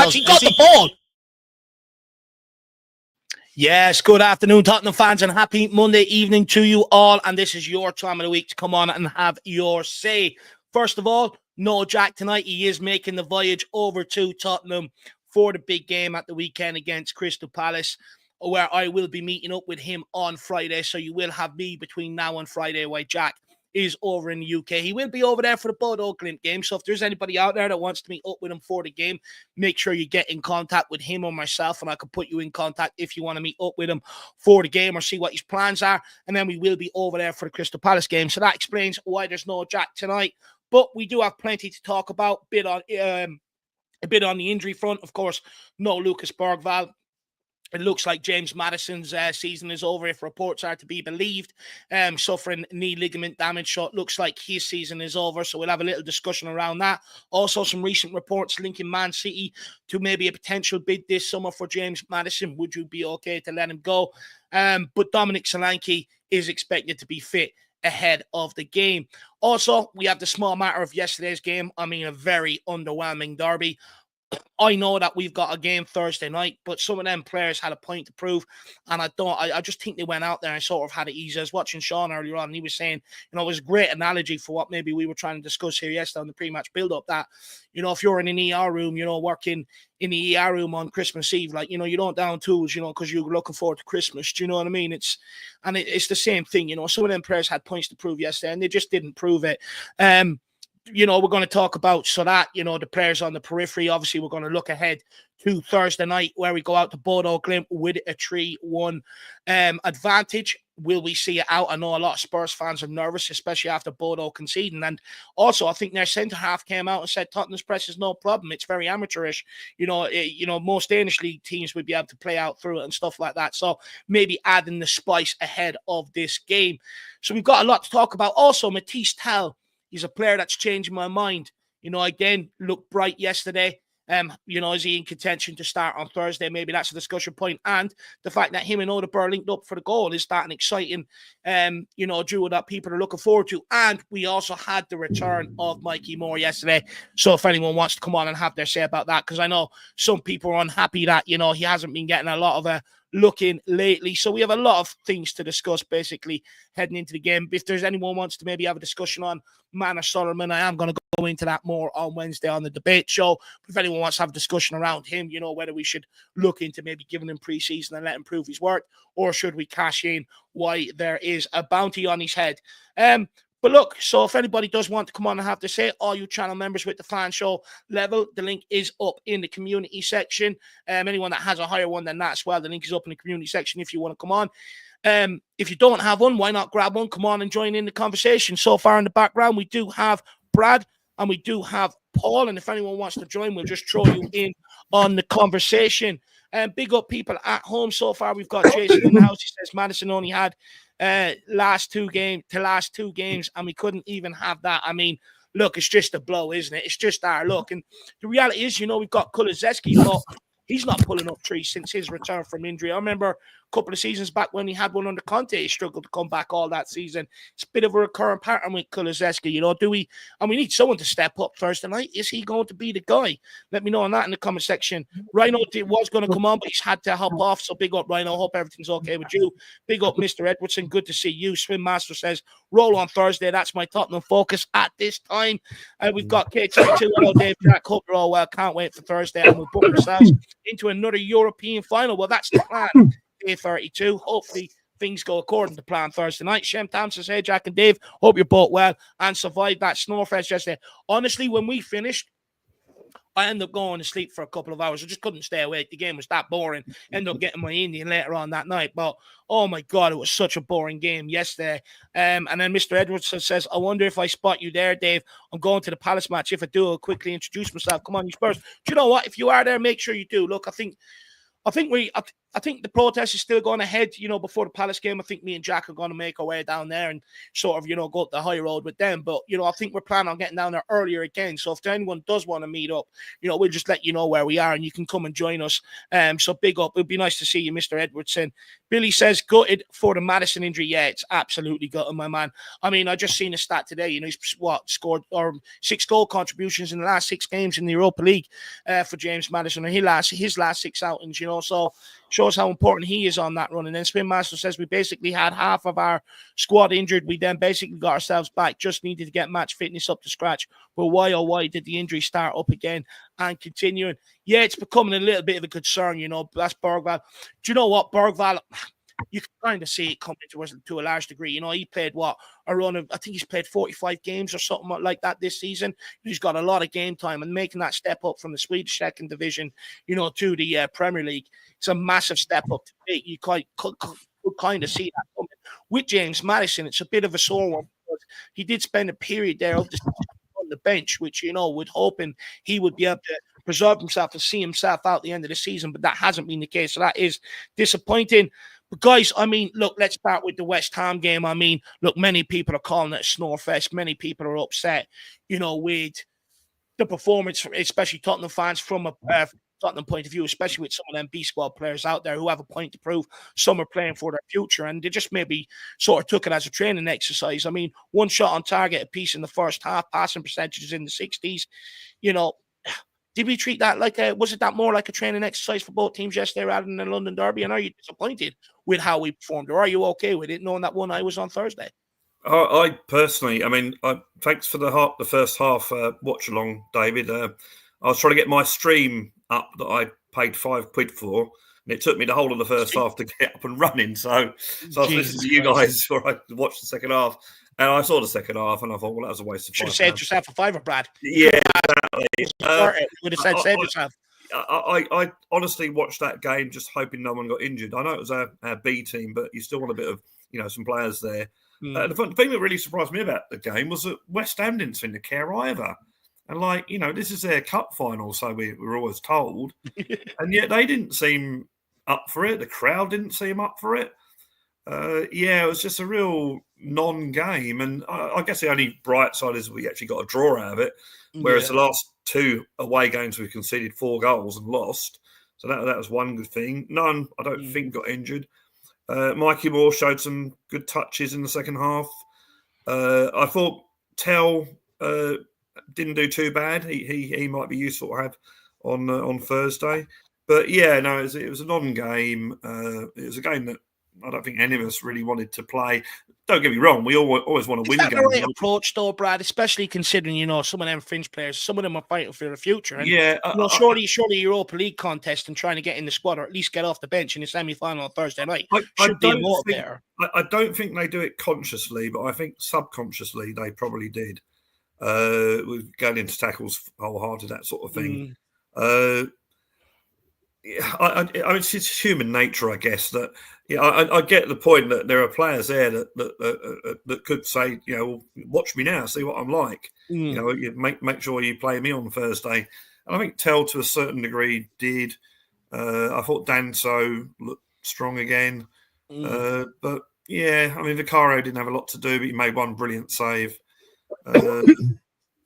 actually got the ball. Yes, good afternoon, Tottenham fans, and happy Monday evening to you all. And this is your time of the week to come on and have your say. First of all, no Jack tonight. He is making the voyage over to Tottenham for the big game at the weekend against Crystal Palace, where I will be meeting up with him on Friday. So you will have me between now and Friday while Jack is over in the UK. He will be over there for the Bodo Glimt game. So if there's anybody out there that wants to meet up with him for the game, make sure you get in contact with him or myself, and I can put you in contact if you want to meet up with him for the game or see what his plans are. And then we will be over there for the Crystal Palace game. So that explains why there's no Jack tonight. But we do have plenty to talk about. A bit on the injury front. Of course, no Lucas Bergvall. It looks like James Maddison's season is over, if reports are to be believed. Suffering knee ligament damage, so it looks like his season is over. So we'll have a little discussion around that. Also, some recent reports linking Man City to maybe a potential bid this summer for James Maddison. Would you be okay to let him go? But Dominic Solanke is expected to be fit ahead of the game. Also, we have the small matter of yesterday's game. I mean, a very underwhelming derby. I know that we've got a game Thursday night, but some of them players had a point to prove, and I just think they went out there and sort of had it easy. I was watching Sean earlier on, and he was saying, it was a great analogy for what maybe we were trying to discuss here yesterday on the pre-match build-up, that, if you're in an ER room, working in the ER room on Christmas Eve, you don't down tools, because you're looking forward to Christmas. Do you know what I mean? It's the same thing, some of them players had points to prove yesterday, and they just didn't prove it. We're going to talk about the players on the periphery. Obviously, we're going to look ahead to Thursday night, where we go out to Bodo Glimt with a 3-1 advantage. Will we see it out? I know a lot of Spurs fans are nervous, especially after Bodo conceding. And also, I think their centre-half came out and said Tottenham's press is no problem. It's very amateurish. Most Danish league teams would be able to play out through it and stuff like that. So maybe adding the spice ahead of this game. So we've got a lot to talk about. Also, Matisse Tal. He's a player that's changing my mind. Again, looked bright yesterday. Is he in contention to start on Thursday? Maybe that's a discussion point. And the fact that him and Odegaard linked up for the goal is starting exciting, duo that people are looking forward to. And we also had the return of Mikey Moore yesterday. So if anyone wants to come on and have their say about that, because I know some people are unhappy that, he hasn't been getting a lot of looking lately. So we have a lot of things to discuss basically heading into the game. If there's anyone who wants to maybe have a discussion on Manor Solomon, I am going to go into that more on Wednesday on the debate show. But if anyone wants to have a discussion around him, whether we should look into maybe giving him pre-season and let him prove his worth, or should we cash in why there is a bounty on his head. But look, so if anybody does want to come on and have to say, all you channel members with the fan show level, the link is up in the community section. Anyone that has a higher one than that as well, the link is up in the community section if you want to come on. If you don't have one, why not grab one? Come on and join in the conversation. So far in the background, we do have Brad and we do have Paul. And if anyone wants to join, we'll just throw you in on the conversation. Big up people at home. So far, we've got Jason in the house. He says Maddison only had last two games, and we couldn't even have that. I mean, look, it's just a blow, isn't it? It's just our luck. And the reality is, we've got Kulusevski, but he's not pulling up trees since his return from injury. I remember a couple of seasons back when he had one under Conte, he struggled to come back all that season. It's a bit of a recurrent pattern with Kulusevski, do we? And we need someone to step up Thursday night. Is he going to be the guy? Let me know on that in the comment section. Rhino was going to come on, but he's had to hop off. So big up, Rhino. Hope everything's okay with you. Big up, Mr. Edwardson. Good to see you. Swim Master says, roll on Thursday. That's my Tottenham focus at this time. We've got K32. Hello, Dave Jack. Hope you're all well. Can't wait for Thursday. And we'll book ourselves into another European final. Well, that's the plan. Day 32. Hopefully things go according to plan Thursday night. Shem Tam says, hey, Jack and Dave, hope you're both well and survived that snowfest yesterday. Honestly, when we finished, I ended up going to sleep for a couple of hours. I just couldn't stay awake. The game was that boring. Ended up getting my Indian later on that night. But, oh, my God, it was such a boring game yesterday. And then Mr. Edwardson says, I wonder if I spot you there, Dave. I'm going to the Palace match. If I do, I'll quickly introduce myself. Come on, you Spurs. Do you know what? If you are there, make sure you do. Look, I think I think the protest is still going ahead, before the Palace game. I think me and Jack are going to make our way down there and sort of, go up the high road with them. But, I think we're planning on getting down there earlier again. So if anyone does want to meet up, we'll just let you know where we are and you can come and join us. So big up. It'd be nice to see you, Mr. Edwardson. Billy says, gutted for the Maddison injury. Yeah, it's absolutely gutted, my man. I mean, I just seen a stat today. He's scored 6 goal contributions in the last 6 games in the Europa League for James Maddison, and his last 6 outings, so shows how important he is on that run. And then Spin Master says we basically had half of our squad injured. We then basically got ourselves back, just needed to get match fitness up to scratch. But why, oh why did the injury start up again and continuing? Yeah, it's becoming a little bit of a concern, that's Bergvall. Do you know what, Bergvall, you can kind of see it coming to a large degree. He played a run of, I think he's played 45 games or something like that this season. He's got a lot of game time, and making that step up from the Swedish second division, to the Premier League, it's a massive step up to me. You could kind of see that coming. With James Maddison, it's a bit of a sore one, because he did spend a period there of the season on the bench, which, with hoping he would be able to preserve himself and see himself out the end of the season, but that hasn't been the case. So that is disappointing. But guys, I mean, look, let's start with the West Ham game. I mean, look, many people are calling it a snore fest. Many people are upset, with the performance, especially Tottenham fans, from a Tottenham point of view, especially with some of them B squad players out there who have a point to prove. Some are playing for their future, and they just maybe sort of took it as a training exercise. I mean, 1 shot on target apiece in the first half, passing percentages in the 60s. Did we treat that was it that more like a training exercise for both teams yesterday rather than the London Derby? And are you disappointed with how we performed, or are you okay with it, knowing that one eye was on Thursday? I personally, thanks for the first half watch along, David. I was trying to get my stream up that I paid £5 for, and it took me the whole of the first half to get up and running. So I was listening to you guys before I watched the second half. And I saw the second half, and I thought, well, that was a waste of £5. Should have saved yourself a £5, Brad. Yeah, exactly. You would have said save yourself. I honestly watched that game just hoping no one got injured. I know it was our B team, but you still want a bit of, some players there. The thing that really surprised me about the game was that West Ham didn't seem to care either. And this is their cup final, so we were always told. And yet they didn't seem up for it. The crowd didn't seem up for it. It was just a real non-game, and I guess the only bright side is we actually got a draw out of it, whereas the last 2 away games we conceded 4 goals and lost, so that was one good thing. None, I don't think, got injured. Mikey Moore showed some good touches in the second half. I thought Tell didn't do too bad. He might be useful to have on Thursday, but it was a non-game. It was a game that I don't think any of us really wanted to play. Don't get me wrong, we always want to win games. Is that the right approach, though, Brad? Especially considering, some of them fringe players, some of them are fighting for the future. And, surely Europa League contest and trying to get in the squad, or at least get off the bench in the semi-final on Thursday night, should be more there. I don't think they do it consciously, but I think subconsciously they probably did. With going into tackles wholehearted, that sort of thing. It's human nature, I guess. That I get the point that there are players there that could say, watch me now, see what I'm like. Make sure you play me on Thursday. And I think Tell to a certain degree did. I thought Danso looked strong again, but Vicario didn't have a lot to do, but he made one brilliant save. The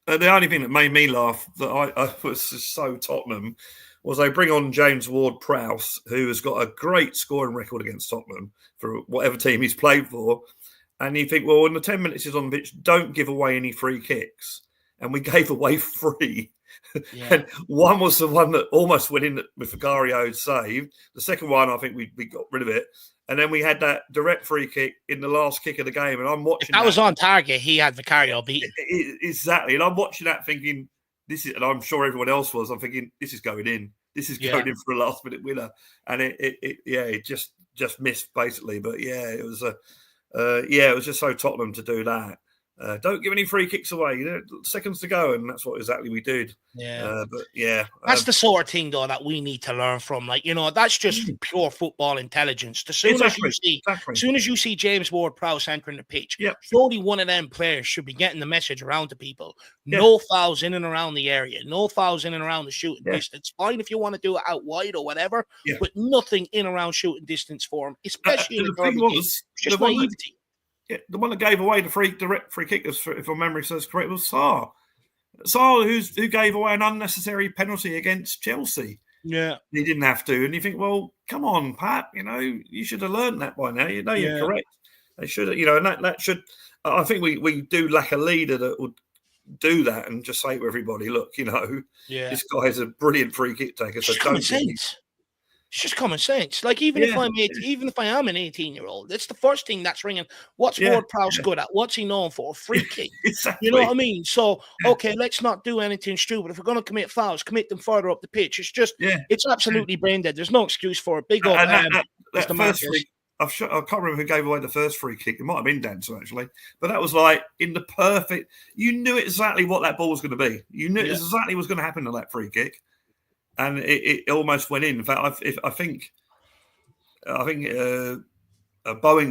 only thing that made me laugh that I was just so Tottenham was they bring on James Ward-Prowse, who has got a great scoring record against Tottenham for whatever team he's played for. And you think, well, in the 10 minutes he's on the pitch, don't give away any free kicks. And we gave away 3. Yeah. And one was the one that almost went in with Vicario saved. The second one, I think we got rid of it. And then we had that direct free kick in the last kick of the game. And I'm watching that was on target. He had Vicario beaten. Exactly. And I'm watching that thinking, and I'm sure everyone else was. I'm thinking, this is going in. This is going in for a last minute winner, and it just missed basically. But it was just so Tottenham to do that. Don't give any free kicks away. Seconds to go, and that's what exactly we did. Yeah, but yeah, that's the sort of thing though that we need to learn from. Like, that's just pure football intelligence. As soon as you see James Ward-Prowse entering the pitch, surely one of them players should be getting the message around to people. No fouls in and around the area. No fouls in and around the shooting distance. Fine if you want to do it out wide or whatever, but nothing in around shooting distance for him, especially in the derby game. It's just naivety. The one that gave away the direct free kick, if my memory serves correct, was Sarr. Sarr, who gave away an unnecessary penalty against Chelsea. Yeah. He didn't have to. And you think, well, come on, Pat, you should have learned that by now. You're correct. They should have, and that should, I think we do lack a leader that would do that and just say to everybody, look, this guy is a brilliant free kick taker. So don't It's just common sense. Like, even if I am an 18-year-old, it's the first thing that's ringing. What's Ward-Prowse good at? What's he known for? Free kick. Exactly. You know what I mean? So, okay, let's not do anything stupid. If we're going to commit fouls, commit them further up the pitch. It's just, it's absolutely brain dead. There's no excuse for it. Big up. That first free, I can't remember who gave away the first free kick. It might have been Dancer, actually. But that was like in the perfect. You knew exactly what that ball was going to be. You knew exactly what was going to happen to that free kick. And it almost went in. In fact, I think Bowen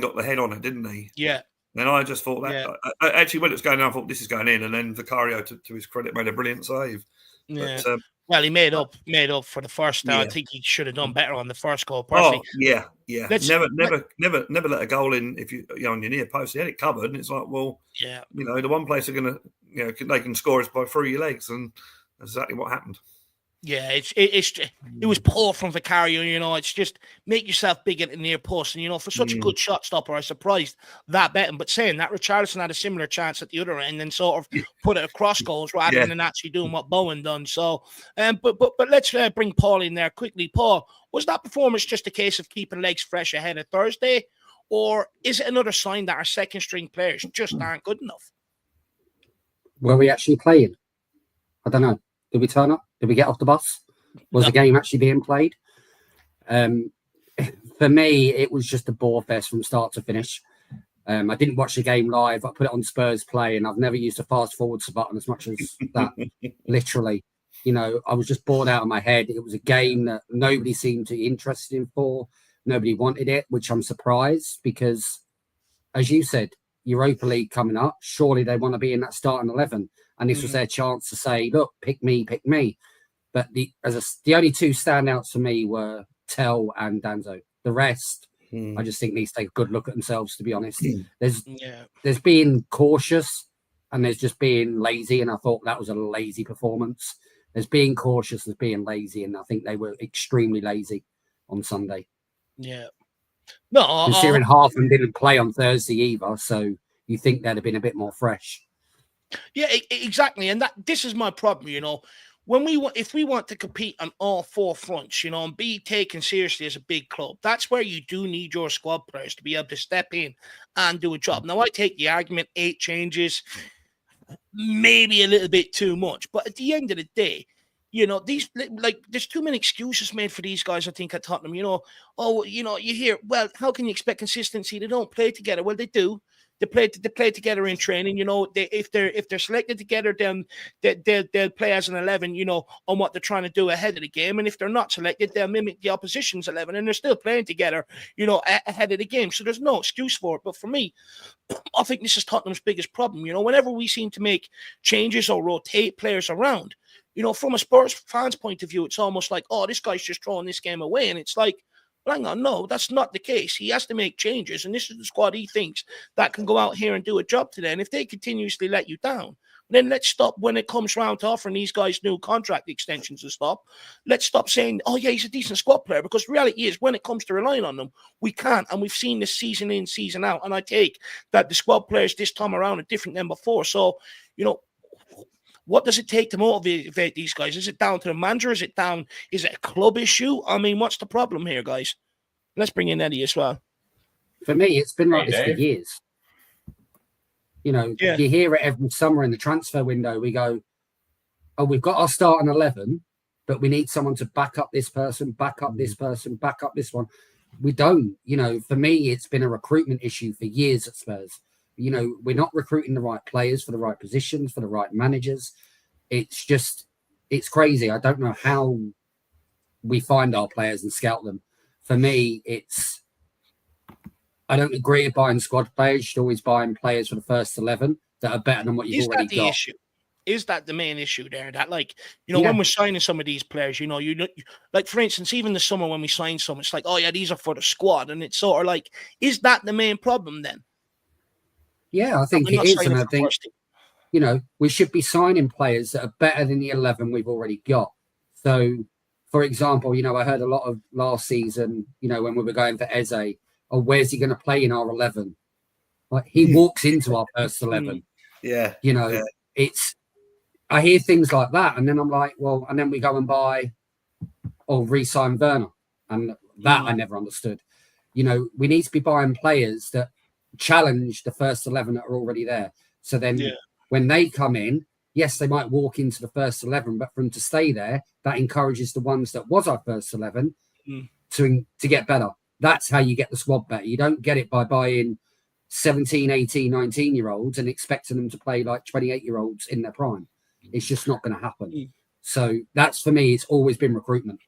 got the head on it, didn't he? Yeah. Then I just thought that. I actually, when it was going down, I thought this is going in. And then Vicario, to his credit, made a brilliant save. Yeah. But, well, he made up for the first. I think he should have done better on the first goal. Personally. Oh yeah. Never let a goal in if you're on your near post. He had it covered, and it's like, well, the one place they're gonna, they can score is by through your legs, and that's exactly what happened. Yeah, it was poor from Vicario. It's just make yourself big at the near post, and for such a good shot stopper, I was surprised that bet him. But saying that, Richarlison had a similar chance at the other end and sort of put it across goals rather than actually doing what Bowen done. So, but let's bring Paul in there quickly. Paul, was that performance just a case of keeping legs fresh ahead of Thursday, or is it another sign that our second string players just aren't good enough? Were we actually playing? I don't know. Did we turn up? Did we get off the bus? Was the game actually being played? For me, it was just a bore fest from start to finish. I didn't watch the game live. I put it on Spurs Play, and I've never used a fast forward button as much as that. Literally, I was just bored out of my head. It was a game that nobody seemed to be interested in for. Nobody wanted it, which I'm surprised because, as you said, Europa League coming up. Surely they want to be in that starting 11. And this was their chance to say, look, pick me. But the only two standouts for me were Tell and Danzo. The rest, I just think needs to take a good look at themselves, to be honest. There's being cautious and there's just being lazy. And I thought that was a lazy performance. There's being cautious, there's being lazy. And I think they were extremely lazy on Sunday. Yeah. No, considering half of them didn't play on Thursday either. So you think they'd have been a bit more fresh. Yeah, exactly. And this is my problem, if we want to compete on all four fronts, and be taken seriously as a big club, that's where you do need your squad players to be able to step in and do a job. Now, I take the argument 8 changes, maybe a little bit too much, but at the end of the day, these there's too many excuses made for these guys, I think, at Tottenham. You hear, well, how can you expect consistency? They don't play together. Well, they do. They play together in training. If they're selected together, then they'll play as an 11. On what they're trying to do ahead of the game. And if they're not selected, they'll mimic the opposition's 11, and they're still playing together. Ahead of the game. So there's no excuse for it. But for me, I think this is Tottenham's biggest problem. Whenever we seem to make changes or rotate players around, from a Spurs fan's point of view, it's almost like, oh, this guy's just throwing this game away, and it's like, hang on, no, that's not the case. He has to make changes, and this is the squad he thinks that can go out here and do a job today. And if they continuously let you down, then let's stop when it comes round to offering these guys new contract extensions and stuff. Let's stop saying, oh, yeah, he's a decent squad player, because the reality is when it comes to relying on them, we can't. And we've seen this season in, season out. And I take that the squad players this time around are different than before. So, what does it take to motivate these guys? Is it down to the manager? Is it a club issue? I mean, what's the problem here, guys? Let's bring in Eddie as well. For me, it's been like this for years. You hear it every summer in the transfer window. We go, oh, we've got our starting 11, but we need someone to back up this person, back up this person, back up this one. We don't. For me, it's been a recruitment issue for years at Spurs. we're not recruiting the right players for the right positions, for the right managers. It's crazy. I don't know how we find our players and scout them. For me, I don't agree with buying squad players. You should always buy players for the first 11 that are better than what you've already got. Issue? Is that the main issue there? That when we're signing some of these players, like for instance, even the summer when we sign some, it's like, oh yeah, these are for the squad, and it's sort of like, is that the main problem then? Yeah, I think it is, and I think we should be signing players that are better than the 11 we've already got. So, for example, I heard a lot of last season, when we were going for Eze, where's he going to play in our 11? Like he walks into our first 11. Yeah, I hear things like that, and then I'm like, well, and then we go and buy or re-sign Werner, and that I never understood. We need to be buying players that challenge the first 11 that are already there. So then when they come in, yes, they might walk into the first 11, but for them to stay there, that encourages the ones that was our first 11 to get better. That's how you get the squad better. You don't get it by buying 17, 18, 19-year-olds and expecting them to play like 28-year-olds in their prime. It's just not going to happen. So that's, for me, it's always been recruitment.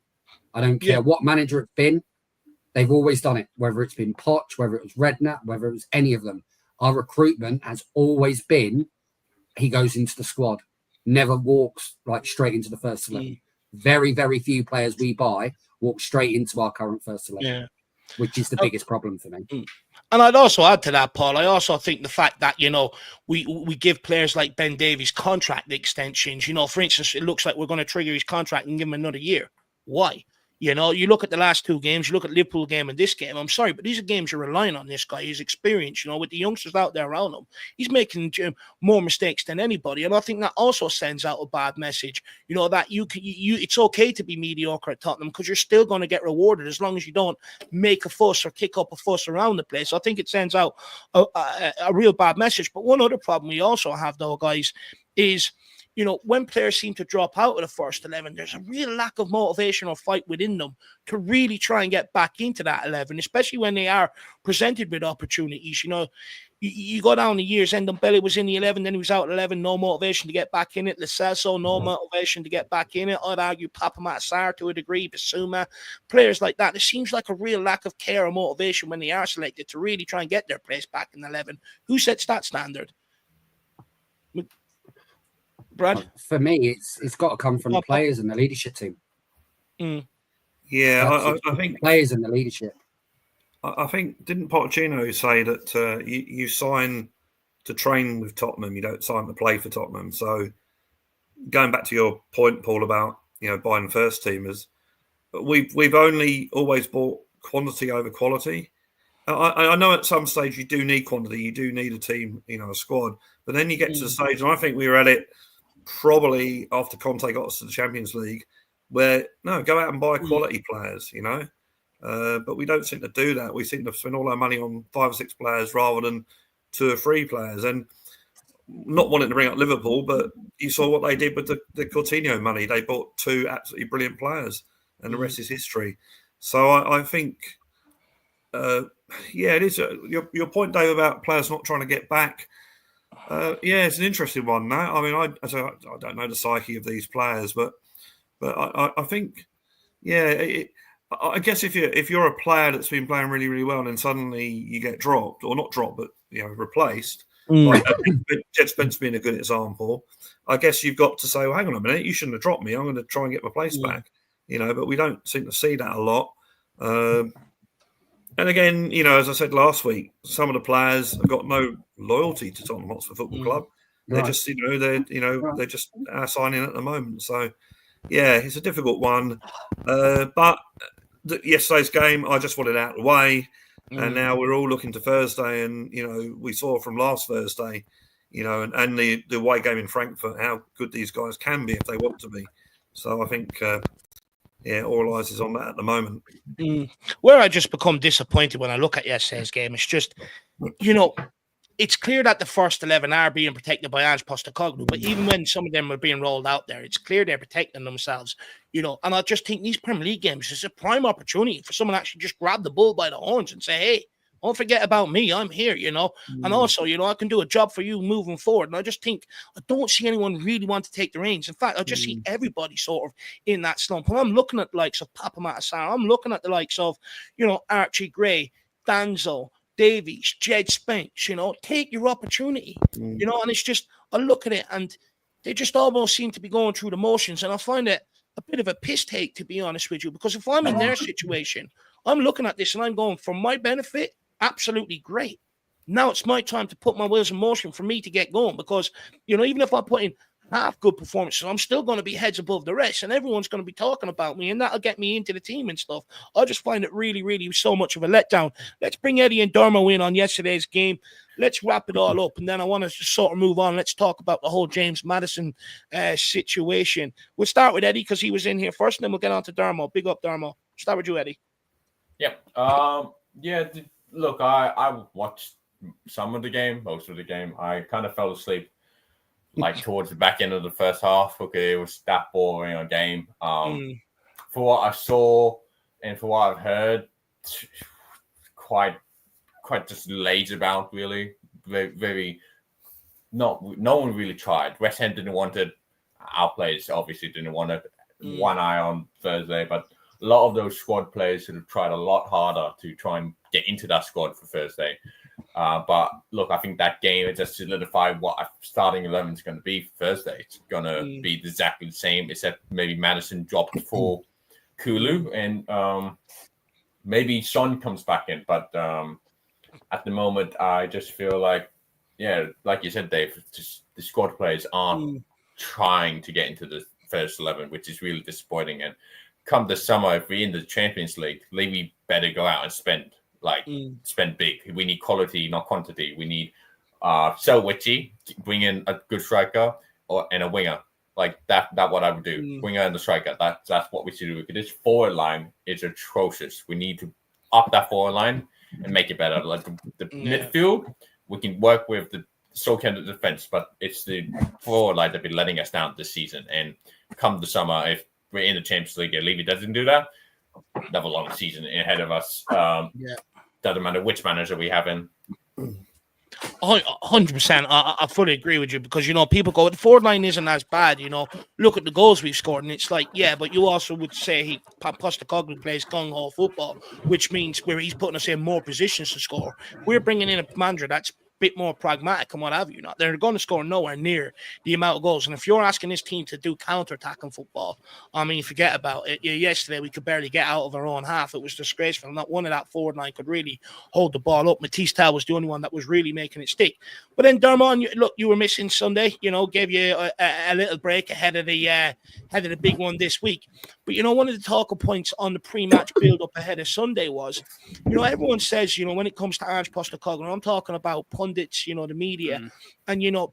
I don't care what manager it's been. They've always done it, whether it's been Poch, whether it was Redknapp, whether it was any of them. Our recruitment has always been, he goes into the squad, never walks like straight into the first 11. Very, very few players we buy walk straight into our current first 11, which is the biggest problem for me. And I'd also add to that, Paul, I also think the fact that, we give players like Ben Davies contract extensions. For instance, it looks like we're going to trigger his contract and give him another year. Why? You look at the last two games, you look at Liverpool game and this game, I'm sorry, but these are games you're relying on this guy, his experience, with the youngsters out there around him. He's making more mistakes than anybody. And I think that also sends out a bad message, that it's okay to be mediocre at Tottenham because you're still going to get rewarded as long as you don't make a fuss or kick up a fuss around the place. I think it sends out a real bad message. But one other problem we also have, though, guys, is when players seem to drop out of the first 11, there's a real lack of motivation or fight within them to really try and get back into that 11, especially when they are presented with opportunities. You go down the years, Ndombele was in the 11, then he was out at 11, no motivation to get back in it. Lo Celso, no motivation to get back in it. I'd argue Papa Matsar to a degree, Basuma, players like that. It seems like a real lack of care or motivation when they are selected to really try and get their place back in the 11. Who sets that standard? Brad? For me, it's got to come from the players and the leadership team. Yeah, I think players and the leadership. I think, didn't Pochettino say that you sign to train with Tottenham, you don't sign to play for Tottenham? So going back to your point, Paul, about buying first teamers, we've only always bought quantity over quality. I know at some stage you do need quantity, you do need a team, a squad, but then you get to the stage, and I think we were at it probably after Conte got us to the Champions League, where go out and buy quality players, but we don't seem to do that. We seem to spend all our money on 5 or 6 players rather than 2 or 3 players. And not wanting to bring up Liverpool, but you saw what they did with the Coutinho money. They bought 2 absolutely brilliant players, and the rest is history. So I think, it is your point, Dave, about players not trying to get back. It's an interesting one. Now, I mean, I don't know the psyche of these players, but I think, I guess if you're a player that's been playing really, really well, and suddenly you get dropped, or not dropped, but replaced, like Jed Spence being a good example, I guess you've got to say, well, hang on a minute, you shouldn't have dropped me. I'm going to try and get my place back. But we don't seem to see that a lot. And again, as I said last week, some of the players have got no loyalty to Tottenham Hotspur Football Club. They're just, they're just signing at the moment. So, it's a difficult one. But yesterday's game, I just wanted out of the way. And now we're all looking to Thursday. And, we saw from last Thursday, and the away game in Frankfurt, how good these guys can be if they want to be. So I think... all eyes is on that at the moment. Where I just become disappointed when I look at yesterday's game, it's just, it's clear that the first 11 are being protected by Ange Postecoglou, but even when some of them are being rolled out there, it's clear they're protecting themselves, and I just think these Premier League games is a prime opportunity for someone to actually just grab the bull by the horns and say, hey, Don't forget about me. I'm here, you know. And also, you know, I can do a job for you moving forward. And I just think I don't see anyone really want to take the reins. In fact, I just see everybody sort of in that slump. And I'm looking at the likes of Papa Matasar. I'm looking at the likes of, you know, Archie Gray, Danzo, Davies, Jed Spence, you know, take your opportunity, you know. And it's just, I look at it and they just almost seem to be going through the motions. And I find it a bit of a piss take, to be honest with you, because if I'm in their situation, I'm looking at this and I'm going, for my benefit, absolutely great. Now it's my time to put my wheels in motion for me to get going, because, you know, even if I put in half good performances, I'm still going to be heads above the rest, and everyone's going to be talking about me, and that'll get me into the team and stuff. I just find it really, really so much of a letdown. Let's bring Eddie and Dermo in on yesterday's game. Let's wrap it all up, and then I want to just sort of move on. Let's talk about the whole James Maddison situation. We'll start with Eddie because he was in here first, and then we'll get on to Dermo. Big up, Dermo. Start with you, Eddie. Yeah. Look, I watched some of the game, most of the game. I kind of fell asleep like towards the back end of the first half. Okay, it was that boring a game. For what I saw and for what I've heard, quite just lazy about, really. Very, very no one really tried. West Ham didn't want it. Our players obviously didn't want it. One eye on Thursday, but a lot of those squad players should have tried a lot harder to try and get into that squad for Thursday. But look, I think that game, it just solidified what a starting 11 is going to be for Thursday. It's going to be exactly the same, except maybe Maddison dropped for Kulu, and maybe Son comes back in. But at the moment, I just feel like, yeah, like you said, Dave, just the squad players aren't trying to get into the first 11, which is really disappointing. And come the summer, if we're in the Champions League, we better go out and spend big. We need quality, not quantity. We need sell Witchy, bring in a good striker and a winger. Like that what I would do. Winger and the striker. That's what we should do. Because this forward line is atrocious. We need to up that forward line and make it better. Like the midfield, we can work with the so-called defense, but it's the forward line that been letting us down this season. And come the summer, if we're in the Champions League and Levy doesn't do that, have a long season ahead of us. Doesn't matter which manager we have in. 100%. I fully agree with you, because, you know, people go, the forward line isn't as bad, you know. Look at the goals we've scored, and it's like, yeah, but you also would say Postecoglou plays gung-ho football, which means where he's putting us in more positions to score. We're bringing in a manager that's bit more pragmatic and what have you. Not they're going to score nowhere near the amount of goals. And if you're asking this team to do counter-attacking football, I mean, forget about it. Yesterday we could barely get out of our own half. It was disgraceful. Not one of that forward line could really hold the ball up. Matisse Tell was the only one that was really making it stick. But then Dermot, look, you were missing Sunday. You know, gave you a little break ahead of the big one this week. But, you know, one of the talking points on the pre-match build-up ahead of Sunday was, you know, everyone says, you know, when it comes to Ange Postecoglou, I'm talking about pundits, you know, the media, and, you know,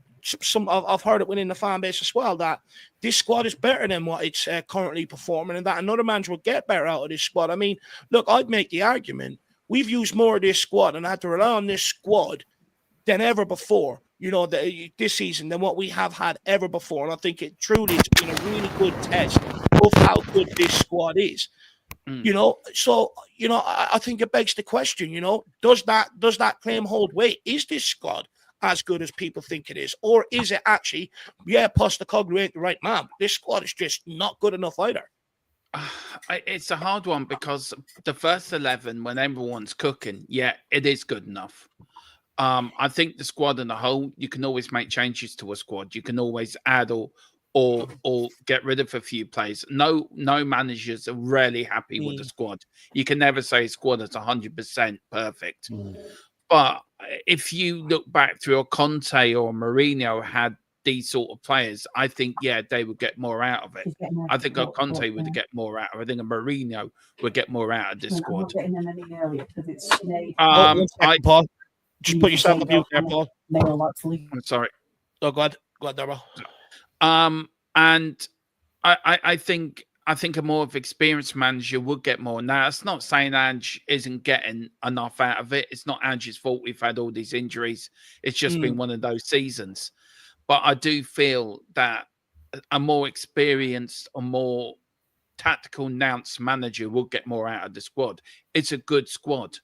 I've heard it within the fan base as well, that this squad is better than what it's currently performing, and that another manager will get better out of this squad. I mean, look, I'd make the argument we've used more of this squad and had to rely on this squad than ever before, you know, this season, than what we have had ever before. And I think it truly has been a really good test of how good this squad is. You know, so, you know, I think it begs the question, you know, does that claim hold weight? Is this squad as good as people think it is? Or is it actually, Postecoglou ain't the right man. This squad is just not good enough either. It's a hard one, because the first 11, when everyone's cooking, it is good enough. I think the squad in the whole, you can always make changes to a squad. You can always add or get rid of a few players. No managers are really happy with the squad. You can never say a squad is 100% perfect. But if you look back through a Conte or Mourinho had these sort of players, I think, they would get more out of it. I think a Conte would get more out of it. I think a Mourinho would get more out of this squad. Paul. Just put yourself on mute there, Paul. I'm sorry. Oh, go ahead, Deborah. And I think a more experienced manager would get more. Now, it's not saying Ange isn't getting enough out of it. It's not Ange's fault we've had all these injuries. It's just been one of those seasons. But I do feel that a more experienced, a more tactical announced manager will get more out of the squad. It's a good squad.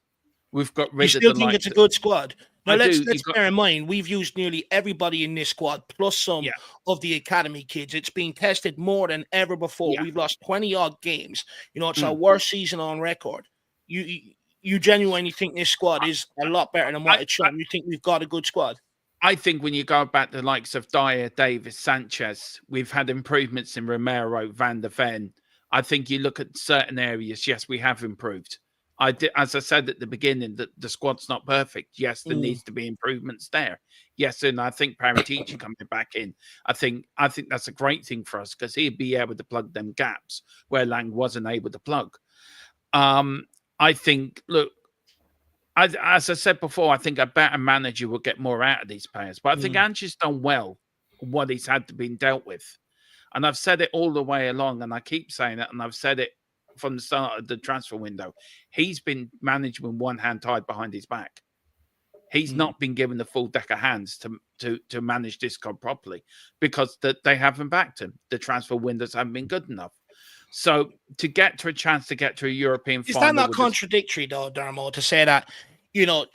We've got You rid of still the think it's a good squad? Now, I let's do. bear in mind, we've used nearly everybody in this squad, plus some of the academy kids. It's been tested more than ever before. We've lost 20-odd games. It's our worst season on record. You genuinely think this squad is a lot better than what it's shown? You think we've got a good squad? I think when you go back to the likes of Dyer, Davis, Sanchez, we've had improvements in Romero, Van der Ven. I think you look at certain areas, yes, we have improved. As I said at the beginning, that the squad's not perfect. Yes, there needs to be improvements there. Yes, and I think Paratici coming back in, I think that's a great thing for us because he'd be able to plug them gaps where Lang wasn't able to plug. I think, look, as I said before, I think a better manager will get more out of these players. But I think Ange's done well what he's had to been dealt with. And I've said it all the way along, and I keep saying it, and I've said it from the start of the transfer window. He's been managed with one hand tied behind his back. He's not been given the full deck of hands to manage this club properly because they haven't backed him. The transfer windows haven't been good enough. So to get to a chance to get to a European final... Is that not contradictory, though, Dermo, to say that,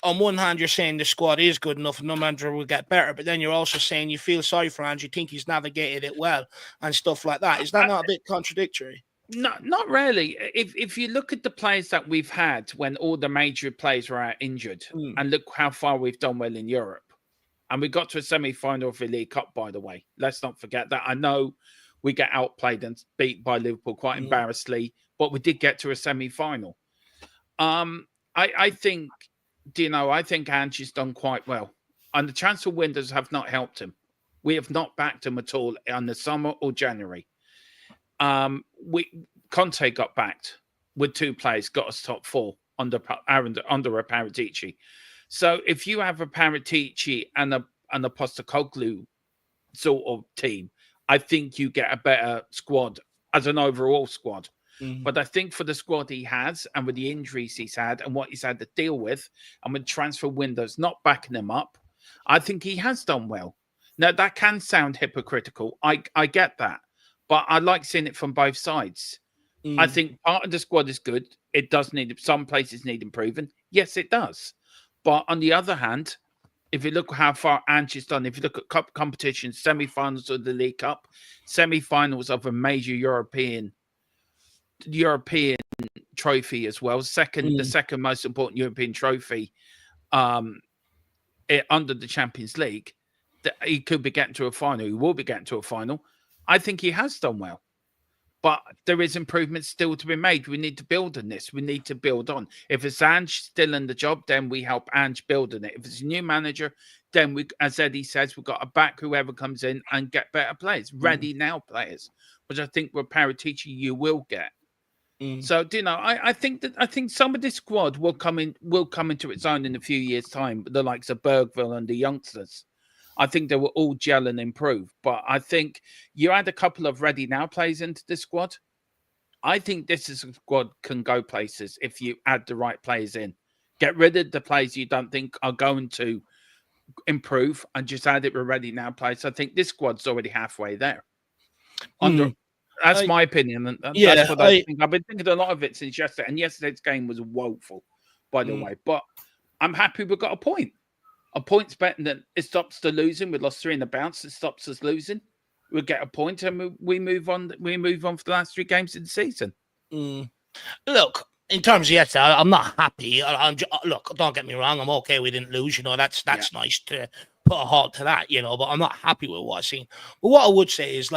on one hand, you're saying the squad is good enough and no manager will get better, but then you're also saying you feel sorry for Ange, you think he's navigated it well and stuff like that. Is that not a bit contradictory? No, not really. If you look at the players that we've had when all the major players were out injured, and look how far we've done well in Europe, and we got to a semi-final of the League Cup, by the way. Let's not forget that. I know we get outplayed and beat by Liverpool quite embarrassingly, but we did get to a semi-final. I think, I think Ange's done quite well. And the transfer windows have not helped him. We have not backed him at all in the summer or January. Conte got backed with 2 players, got us top 4 under a Paratici. So if you have a Paratici and a Postecoglou sort of team, I think you get a better squad as an overall squad. But I think for the squad he has and with the injuries he's had and what he's had to deal with and with transfer windows not backing him up, I think he has done well. Now, that can sound hypocritical. I get that. But I like seeing it from both sides. I think part of the squad is good. It does need, some places need improving. Yes, it does. But on the other hand, if you look how far Ange's done, if you look at cup competitions, semi-finals of the League Cup, semi-finals of a major European trophy as well, the second most important European trophy under the Champions League, that he could be getting to a final. He will be getting to a final. I think he has done well. But there is improvement still to be made. We need to build on this. We need to build on. If it's Ange still in the job, then we help Ange build on it. If it's a new manager, then we, as Eddie says, we've got to back whoever comes in and get better players, ready now players, which I think with Paratici you will get. So, I think some of this squad will come into its own in a few years' time. The likes of Bergvall and the youngsters. I think they will all gel and improve. But I think you add a couple of ready now players into the squad. I think this is a squad can go places if you add the right players in. Get rid of the players you don't think are going to improve and just add it with ready now players. I think this squad's already halfway there. That's my opinion. And that's what I think. I've been thinking a lot of it since yesterday. And yesterday's game was woeful, by the way. But I'm happy we got a point. A point's better than it stops the losing. We lost 3 in the bounce. It stops us losing. We get a point and we move on. We move on for the last 3 games of the season. Look, in terms of yesterday, I'm not happy. Look, don't get me wrong. I'm okay. We didn't lose. That's nice to put a halt to that. But I'm not happy with what I've seen. But what I would say is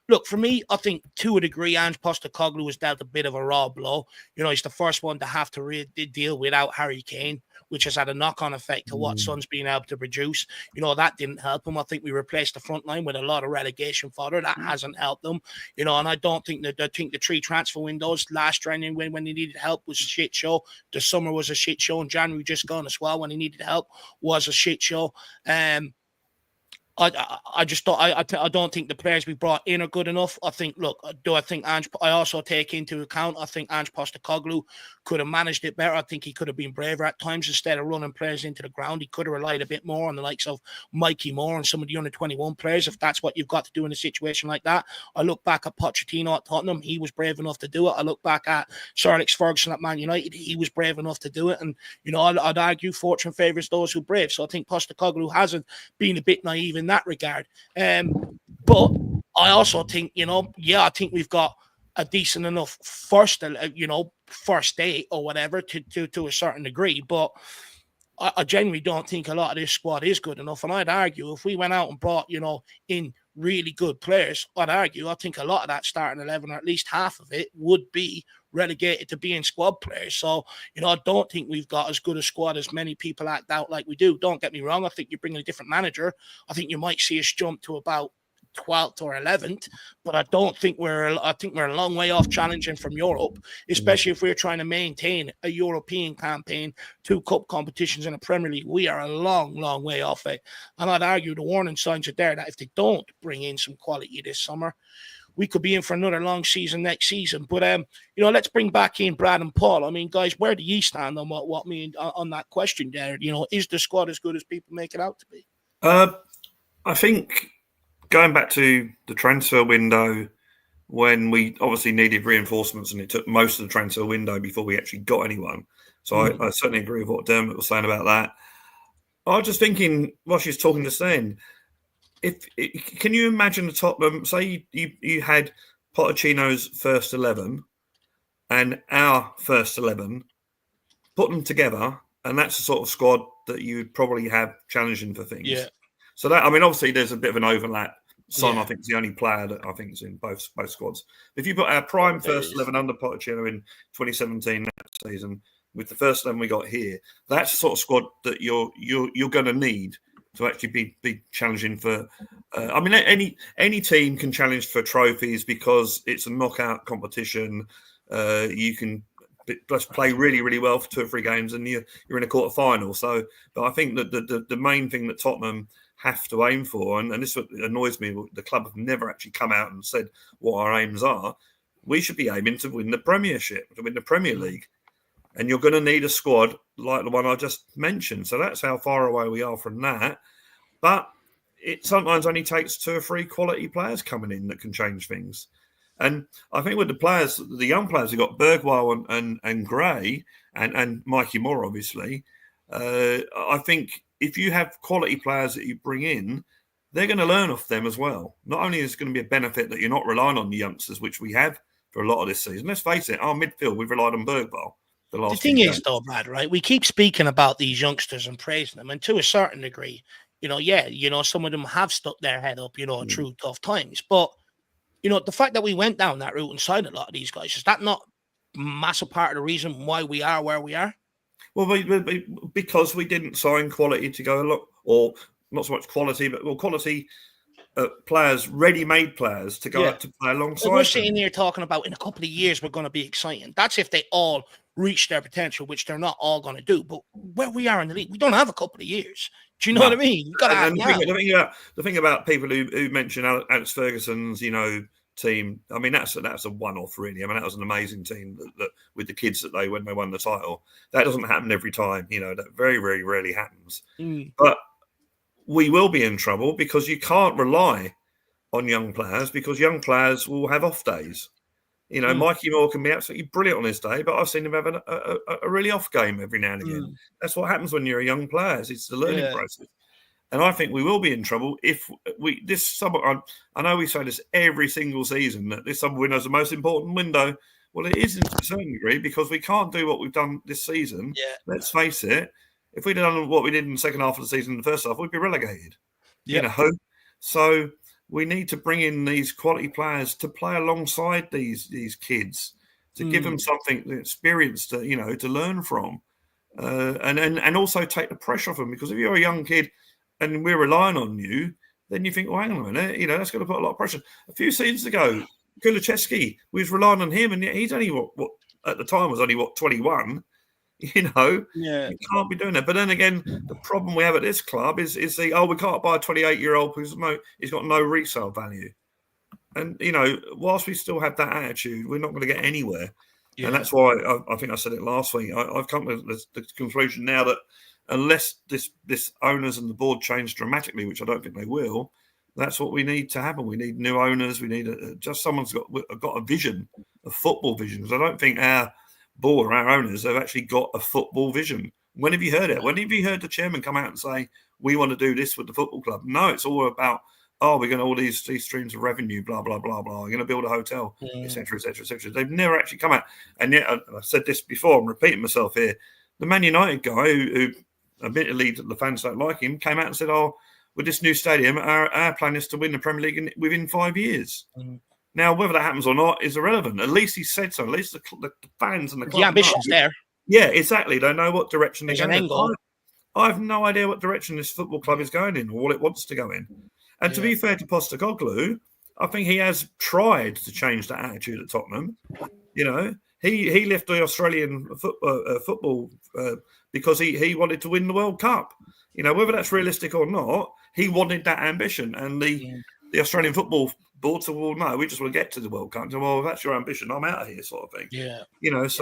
look, for me, I think to a degree, Ange Postecoglou was dealt a bit of a raw blow. He's the first one to have to deal without Harry Kane, which has had a knock-on effect to what Son's been able to produce. That didn't help him. I think we replaced the front line with a lot of relegation fodder. That hasn't helped them. And I don't think that the 3 transfer windows last January when he needed help was a shit show. The summer was a shit show, and January just gone as well when he needed help was a shit show. I just don't. I don't think the players we brought in are good enough. I think. Look, I also take into account. I think Ange Postecoglou could have managed it better. I think he could have been braver at times. Instead of running players into the ground, he could have relied a bit more on the likes of Mikey Moore and some of the under 21 players. If that's what you've got to do in a situation like that, I look back at Pochettino at Tottenham. He was brave enough to do it. I look back at Sir Alex Ferguson at Man United. He was brave enough to do it. And I'd argue fortune favours those who brave. So I think Postecoglou hasn't been a bit naive in that regard. But I also think, I think we've got a decent enough first date or whatever to a certain degree. But I genuinely don't think a lot of this squad is good enough. And I'd argue if we went out and brought, in really good players, I think a lot of that starting 11, or at least half of it, would be relegated to being squad players. So, I don't think we've got as good a squad as many people act out like we do. Don't get me wrong. I think you bring in a different manager, I think you might see us jump to about 12th or 11th, but I think we're a long way off challenging from Europe, especially if we're trying to maintain a European campaign, 2 cup competitions in a Premier League. We are a long, long way off it. And I'd argue the warning signs are there that if they don't bring in some quality this summer, we could be in for another long season next season. But let's bring back in Brad and Paul. I mean, guys, where do you stand on what mean on that question there? Is the squad as good as people make it out to be? I think going back to the transfer window, when we obviously needed reinforcements, and it took most of the transfer window before we actually got anyone. So I certainly agree with what Dermot was saying about that. I was just thinking, while she's talking just then, can you imagine the Tottenham, say you had Pochettino's first 11 and our first 11, put them together, and that's the sort of squad that you'd probably have challenging for things. Yeah. So that, obviously there's a bit of an overlap. Son, I think, is the only player that I think is in both squads. If you put our prime first 11 under Pochettino in 2017 that season with the first 11 we got here, that's the sort of squad that you're going to need to actually be challenging for. Any team can challenge for trophies because it's a knockout competition. You can just play really, really well for 2 or 3 games, and you're in a quarter final. So, but I think that the main thing that Tottenham have to aim for, and this annoys me, the club have never actually come out and said what our aims are. We should be aiming to win the Premiership, to win the Premier League. And you're going to need a squad like the one I just mentioned. So that's how far away we are from that. But it sometimes only takes 2 or 3 quality players coming in that can change things. And I think with the young players, we've got Bergvall and Gray and Mikey Moore, obviously. I think if you have quality players that you bring in, they're going to learn off them as well. Not only is it going to be a benefit that you're not relying on the youngsters, which we have for a lot of this season. Let's face it, our midfield, we've relied on Bergvall. The thing is, though, Brad, right? We keep speaking about these youngsters and praising them, and to a certain degree, some of them have stuck their head up, through tough times. But, the fact that we went down that route and signed a lot of these guys, is that not a massive part of the reason why we are where we are? Well, because we didn't sign quality to go along, or not so much quality, but quality players, ready-made players to go out to play alongside. We're sitting here talking about in a couple of years we're going to be exciting. That's if they all reach their potential, which they're not all going to do. But where we are in the league, we don't have a couple of years. Do you know what I mean? You've got to have the thing about people who mention Alex Ferguson's, team. That's a one-off, really. That was an amazing team that with the kids when they won the title. That doesn't happen every time. That very, very rarely happens. But we will be in trouble because you can't rely on young players, because young players will have off days. Mikey Moore can be absolutely brilliant on his day, but I've seen him have a really off game every now and again. That's what happens when you're a young player. It's the learning process. And I think we will be in trouble if this summer. I know we say this every single season that this summer window is the most important window. Well, it isn't to a certain degree because we can't do what we've done this season. Yeah. Let's face it. If we'd done what we did in the second half of the season, in the first half, we'd be relegated. Yeah. So we need to bring in these quality players to play alongside these kids, to give them something, experience to learn from, and also take the pressure off them. Because if you're a young kid and we're relying on you, then you think, well, hang on a minute, that's going to put a lot of pressure. A few seasons ago, Kulusevski, we was relying on him, and he's only what at the time was only 21. You can't be doing that. But then again, the problem we have at this club is we can't buy a 28-year-old because he's got no resale value. And, whilst we still have that attitude, we're not going to get anywhere. Yeah. And that's why I think I said it last week. I've come to the conclusion now that unless this owners and the board change dramatically, which I don't think they will, that's what we need to happen. We need new owners. We need just someone's got a vision, a football vision. Because I don't think our board or our owners have actually got a football vision. When have you heard it? When have you heard the chairman come out and say, we want to do this with the football club? No, it's all about, we're going to all these streams of revenue, blah, blah, blah, blah. We're going to build a hotel, et cetera, et cetera, et cetera. They've never actually come out. And yet, I said this before, I'm repeating myself here, the Man United guy who admittedly the fans don't like him, came out and said, with this new stadium, our plan is to win the Premier League within 5 years. Now, whether that happens or not is irrelevant. At least he said so. At least the fans and the club. The ambition's there. Yeah, exactly. They know what direction they're going in. I have no idea what direction this football club is going in or what it wants to go in. And to be fair to Postecoglou, I think he has tried to change that attitude at Tottenham. He left the Australian football because he wanted to win the World Cup. Whether that's realistic or not, he wanted that ambition. And the Australian football board said, well, no, we just want to get to the World Cup. So, well, if that's your ambition, I'm out of here, sort of thing. Yeah. It's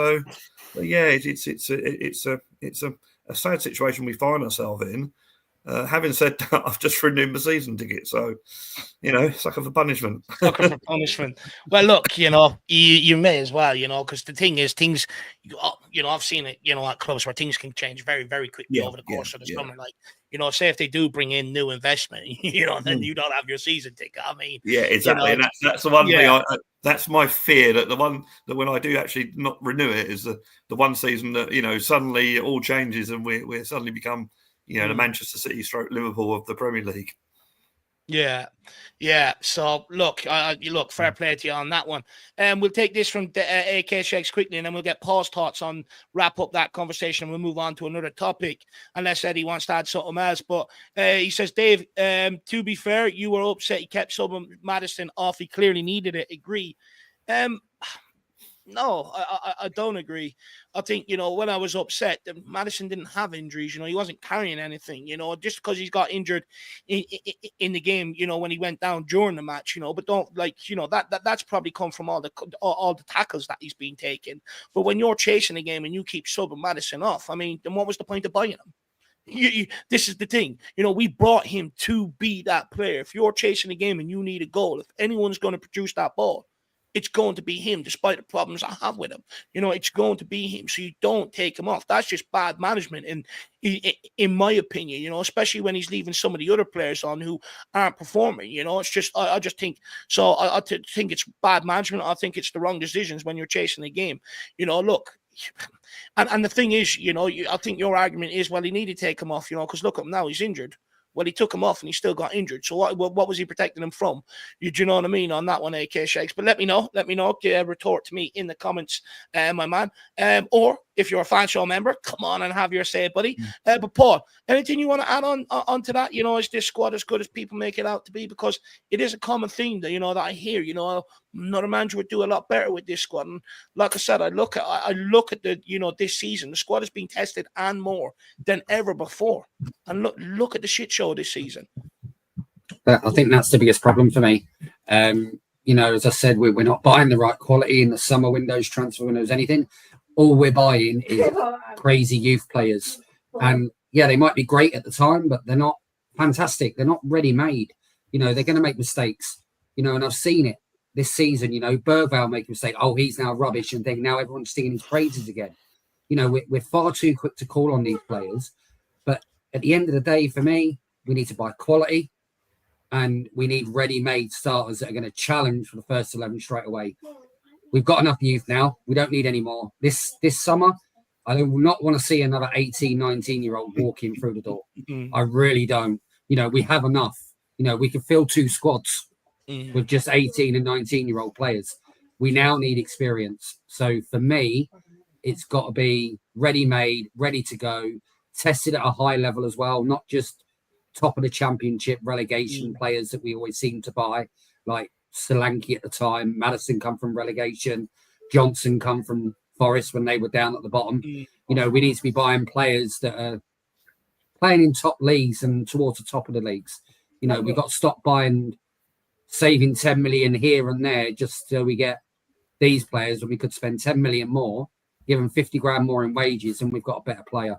a sad situation we find ourselves in. Having said that, I've just renewed my season ticket, so sucker for punishment. Sucker for punishment. Well, look, you may as well, because the thing is, things, I've seen it, at clubs where things can change very, very quickly over the course of the summer. Like, say if they do bring in new investment, then you don't have your season ticket. I mean, yeah, exactly, and that's the one thing. That's my fear that the one that when I do actually not renew it is the one season that suddenly it all changes and we suddenly become. The Manchester City / Liverpool of the Premier League. Yeah. So look, fair play to you on that one. We'll take this from AK Shakes quickly, and then we'll get Paul's thoughts on wrap up that conversation. And we'll move on to another topic, unless Eddie wants to add something else. But he says, Dave, to be fair, you were upset he kept subbing Maddison off. He clearly needed it. Agree. No, I don't agree. I think, when I was upset, Maddison didn't have injuries. He wasn't carrying anything, just because he's got injured in the game, when he went down during the match, but don't that's probably come from all the tackles that he's been taking. But when you're chasing a game and you keep subbing Maddison off, I mean, then what was the point of buying him? This is the thing. We brought him to be that player. If you're chasing a game and you need a goal, if anyone's going to produce that ball, it's going to be him, despite the problems I have with him. It's going to be him. So you don't take him off. That's just bad management, in my opinion. Especially when he's leaving some of the other players on who aren't performing. It's just I just think so. I think it's bad management. I think it's the wrong decisions when you're chasing a game. Look. And the thing is, I think your argument is, well, he needed to take him off, because look at him now, he's injured. Well, he took him off and he still got injured. So what was he protecting him from? Do you know what I mean on that one, AK Shakes? But let me know. Retort to me in the comments, my man. Or if you're a fan show member, come on and have your say, buddy. But Paul, anything you want to add on to that? Is this squad as good as people make it out to be? Because it is a common theme that that I hear. Another manager would do a lot better with this squad. And like I said, I look at the this season. The squad has been tested and more than ever before. And look at the shit show this season. I think that's the biggest problem for me. As I said, we're not buying the right quality in the summer windows, transfer windows, anything. All we're buying is crazy youth players. And they might be great at the time, but they're not fantastic. They're not ready-made. They're going to make mistakes. And I've seen it this season. Bergvall make a mistake. Oh, he's now rubbish, and then now everyone's singing his praises again. We're far too quick to call on these players. But at the end of the day, for me, we need to buy quality, and we need ready-made starters that are going to challenge for the first 11 straight away. We've got enough youth now. We don't need any more. This summer, I do not want to see another 18, 19-year-old walking through the door. I really don't. We have enough. We can fill 2 squads with just 18 and 19-year-old players. We now need experience. So for me, it's got to be ready-made, ready to go, tested at a high level as well, not just top of the championship relegation players that we always seem to buy, like Solanke at the time. Maddison come from relegation. Johnson come from Forest when they were down at the bottom. we need to be buying players that are playing in top leagues and towards the top of the leagues. We've got to stop saving 10 million here and there just so we get these players, when we could spend 10 million more, give them 50 grand more in wages, and we've got a better player.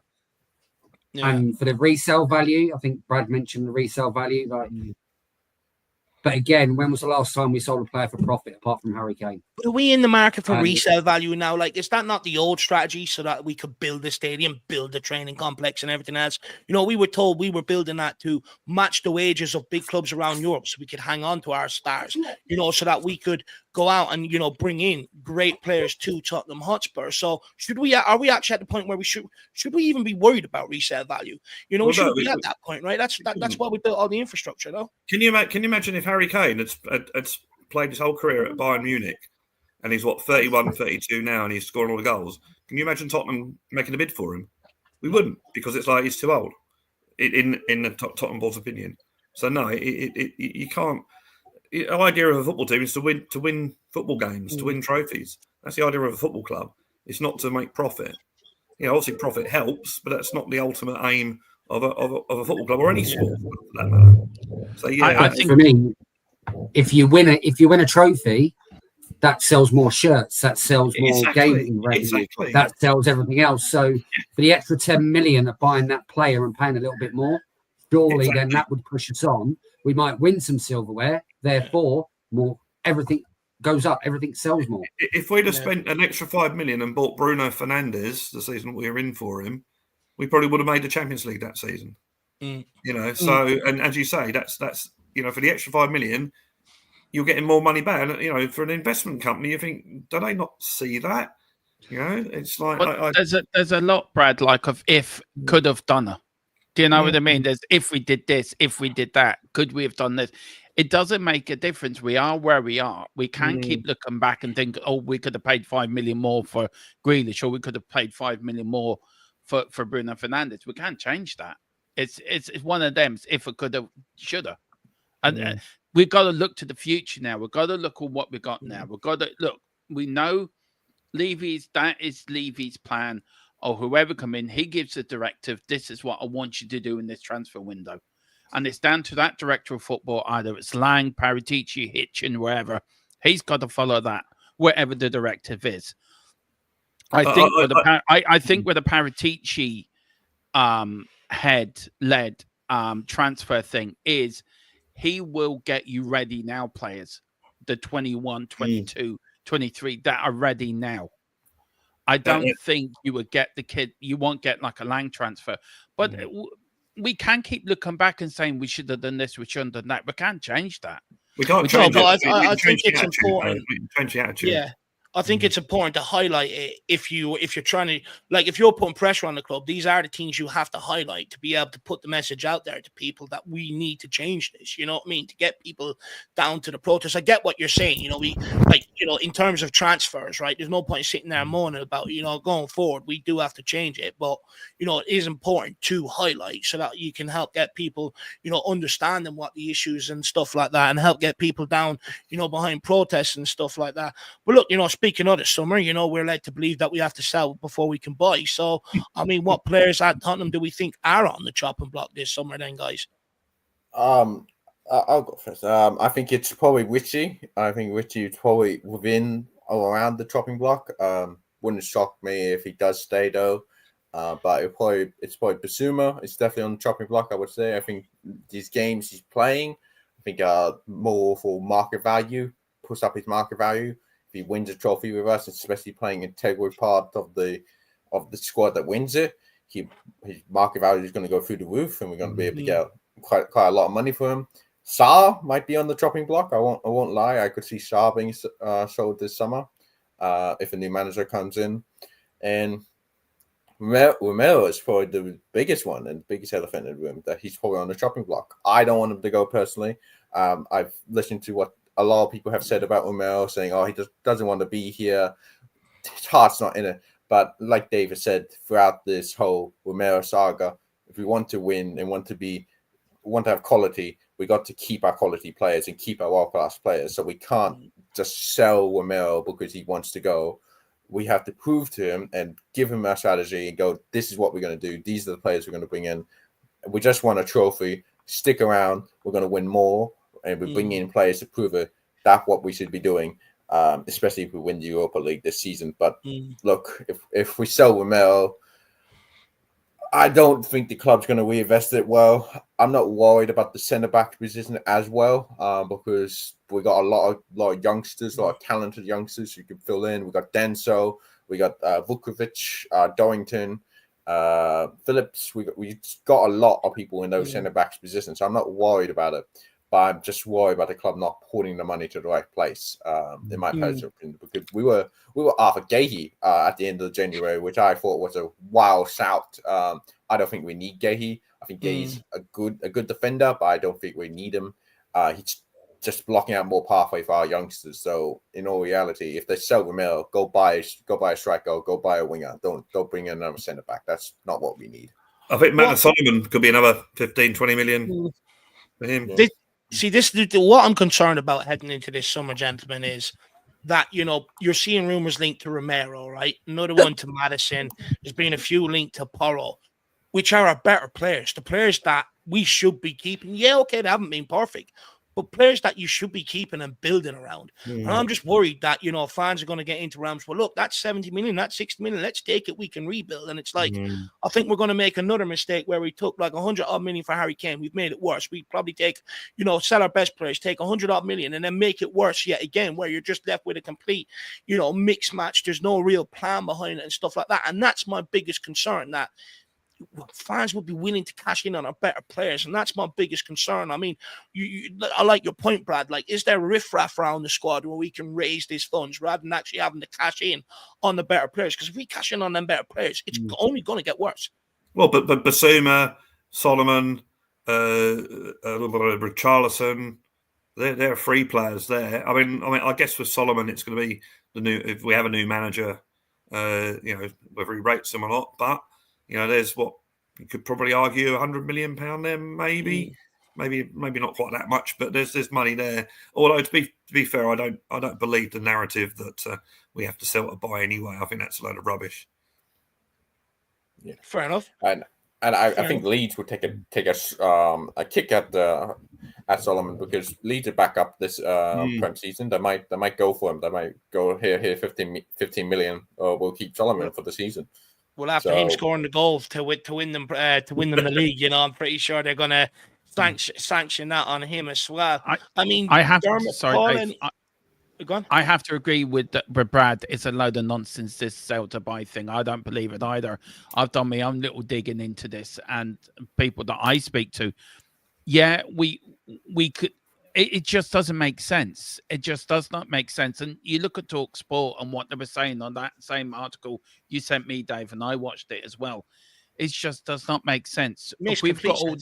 Yeah. And for the resale value, I think Brad mentioned the resale value. But again, when was the last time we sold a player for profit apart from Harry Kane? But are we in the market for resale value now? Like, is that not the old strategy so that we could build the stadium, build the training complex and everything else? We were told we were building that to match the wages of big clubs around Europe so we could hang on to our stars, so that we could go out and, bring in great players to Tottenham Hotspur. So are we actually at the point where we should we even be worried about resale value? We shouldn't be at that point, right? That's why we built all the infrastructure, though. Can you imagine if Harry Kane had played his whole career at Bayern Munich and he's 31, 32 now and he's scoring all the goals? Can you imagine Tottenham making a bid for him? We wouldn't, because it's like he's too old in the Tottenham board's opinion. So no, you can't. The idea of a football team is to win football games, to win trophies. That's the idea of a football club. It's not to make profit. Obviously profit helps, but that's not the ultimate aim of a football club or any sport for that matter. So yeah, I think for me, if you win a trophy, that sells more shirts, that sells more gaming revenue, that sells everything else. So for the extra 10 million of buying that player and paying a little bit more, surely then that would push us on. We might win some silverware, therefore everything goes up, everything sells more. If we'd have spent an extra 5 million and bought Bruno Fernandes the season we were in for him, we probably would have made the Champions League that season. So and as you say, that's for the extra 5 million, you're getting more money back. And, for an investment company, you think, do they not see that? It's like there's a lot, Brad, like of if could have done it. Do you know what I mean? There's if we did this, if we did that, could we have done this? It doesn't make a difference. We are where we are. We can't keep looking back and think, oh, we could have paid 5 million more for Grealish, or we could have paid 5 million more for Bruno Fernandes. We can't change that. It's one of them. If it could have, should have. And we've got to look to the future now. We've got to look at what we got now. We've got to look. We know that is Levy's plan, or whoever come in, he gives a directive. This is what I want you to do in this transfer window. And it's down to that director of football, either it's Lang, Paratici, Hitchin, wherever. He's got to follow that, wherever the directive is. I think with the Paratici head-led transfer thing is he will get you ready now players, the 21, 22, 23 that are ready now. I don't think you would get you won't get like a Lang transfer, but we can keep looking back and saying we should have done this, we shouldn't have done that. We can't change that. We can't change it. I think it's important. Change the attitude. Yeah. I think it's important to highlight it if you're trying to, like, if you're putting pressure on the club, these are the things you have to highlight to be able to put the message out there to people that we need to change this, you know what I mean? To get people down to the protest. I get what you're saying, in terms of transfers, right? There's no point sitting there moaning about, going forward, we do have to change it. But, it is important to highlight so that you can help get people, understanding what the issues and stuff like that, and help get people down, behind protests and stuff like that. But look, speaking of the summer, we're led to believe that we have to sell before we can buy. So, I mean, what players at Tottenham do we think are on the chopping block this summer then, guys? I'll go first. I think it's probably Richie. I think Richie is probably within or around the chopping block. Wouldn't shock me if he does stay, though. But it's probably Basuma. It's definitely on the chopping block, I would say. I think these games he's playing, I think are more for market value, push up his market value. If he wins a trophy with us, especially playing an integral part of the squad that wins it, his market value is going to go through the roof, and we're going to be able to get quite a lot of money for him. Sarr might be on the chopping block. I won't lie. I could see Sarr being sold this summer if a new manager comes in. And Romero is probably the biggest one and the biggest elephant in the room, that he's probably on the chopping block. I don't want him to go personally. I've listened to what a lot of people have said about Romero, saying, he just doesn't want to be here. His heart's not in it. But like David said, throughout this whole Romero saga, if we want to win and want to have quality, we got to keep our quality players and keep our world-class players. So we can't just sell Romero because he wants to go. we have to prove to him and give him our strategy and go, this is what we're going to do. These are the players we're going to bring in. We just want a trophy. Stick around. We're going to win more. And we bring in players to prove it. That's what we should be doing, especially if we win the Europa League this season. But look, if we sell Ramel, I don't think the club's going to reinvest it well. I'm not worried about the centre-back position as well, because we got a lot of youngsters, a lot of talented youngsters who can fill in. We got Denso, we got Vukovic, Dorrington, Phillips. We got a lot of people in those centre-backs positions, so I'm not worried about it. But I'm just worried about the club not putting the money to the right place, in my personal opinion, because we were after Gahey at the end of January, which I thought was a wild shout. I don't think we need Gahey. I think Gahey's a good defender, but I don't think we need him. He's just blocking out more pathway for our youngsters. So in all reality, if they sell Ramel, go buy a striker, go buy a winger. Don't bring in another centre back. That's not what we need. I think Solomon could be another 15, 20 million for him. This is what I'm concerned about heading into this summer, gentlemen, is that, you're seeing rumours linked to Romero, right? Another one to Maddison. There's been a few linked to Porro, which are our better players, the players that we should be keeping. Yeah, okay, they haven't been perfect, but players that you should be keeping and building around. And I'm just worried that, fans are going to get into realms. Well, look, that's 70 million, that's 60 million. Let's take it. We can rebuild. And it's like, I think we're going to make another mistake where we took like 100 odd million for Harry Kane. We've made it worse. We probably take, sell our best players, take 100 odd million and then make it worse yet again, where you're just left with a complete, mixed match. There's no real plan behind it and stuff like that. And that's my biggest concern, that fans would be willing to cash in on our better players, and that's my biggest concern. I mean, I like your point, Brad. Like, is there riffraff around the squad where we can raise these funds rather than actually having to cash in on the better players? Because if we cash in on them better players, it's only going to get worse. Well, but Basuma, Solomon, Richarlison, they're free players there. I mean, I guess with Solomon, it's going to be the new. If we have a new manager, whether he rates them or not, but. There's what you could probably argue £100 million there, maybe not quite that much, but there's money there. Although to be fair, I don't believe the narrative that we have to sell to buy anyway. I think that's a load of rubbish. Yeah, fair enough. And I think Leeds would take a kick at Solomon, because Leeds are back up this Prem season. They might go for him. They might go here 15 million, or we'll keep Solomon for the season. Well, after him scoring the goals to win them the league, I'm pretty sure they're going to sanction that on him as well. I have to agree with Brad. It's a load of nonsense, this sell to buy thing. I don't believe it either. I've done my own little digging into this, and people that I speak to, we could. It just doesn't make sense. It just does not make sense. And you look at TalkSport and what they were saying on that same article you sent me, Dave, and I watched it as well. It just does not make sense. We've got all.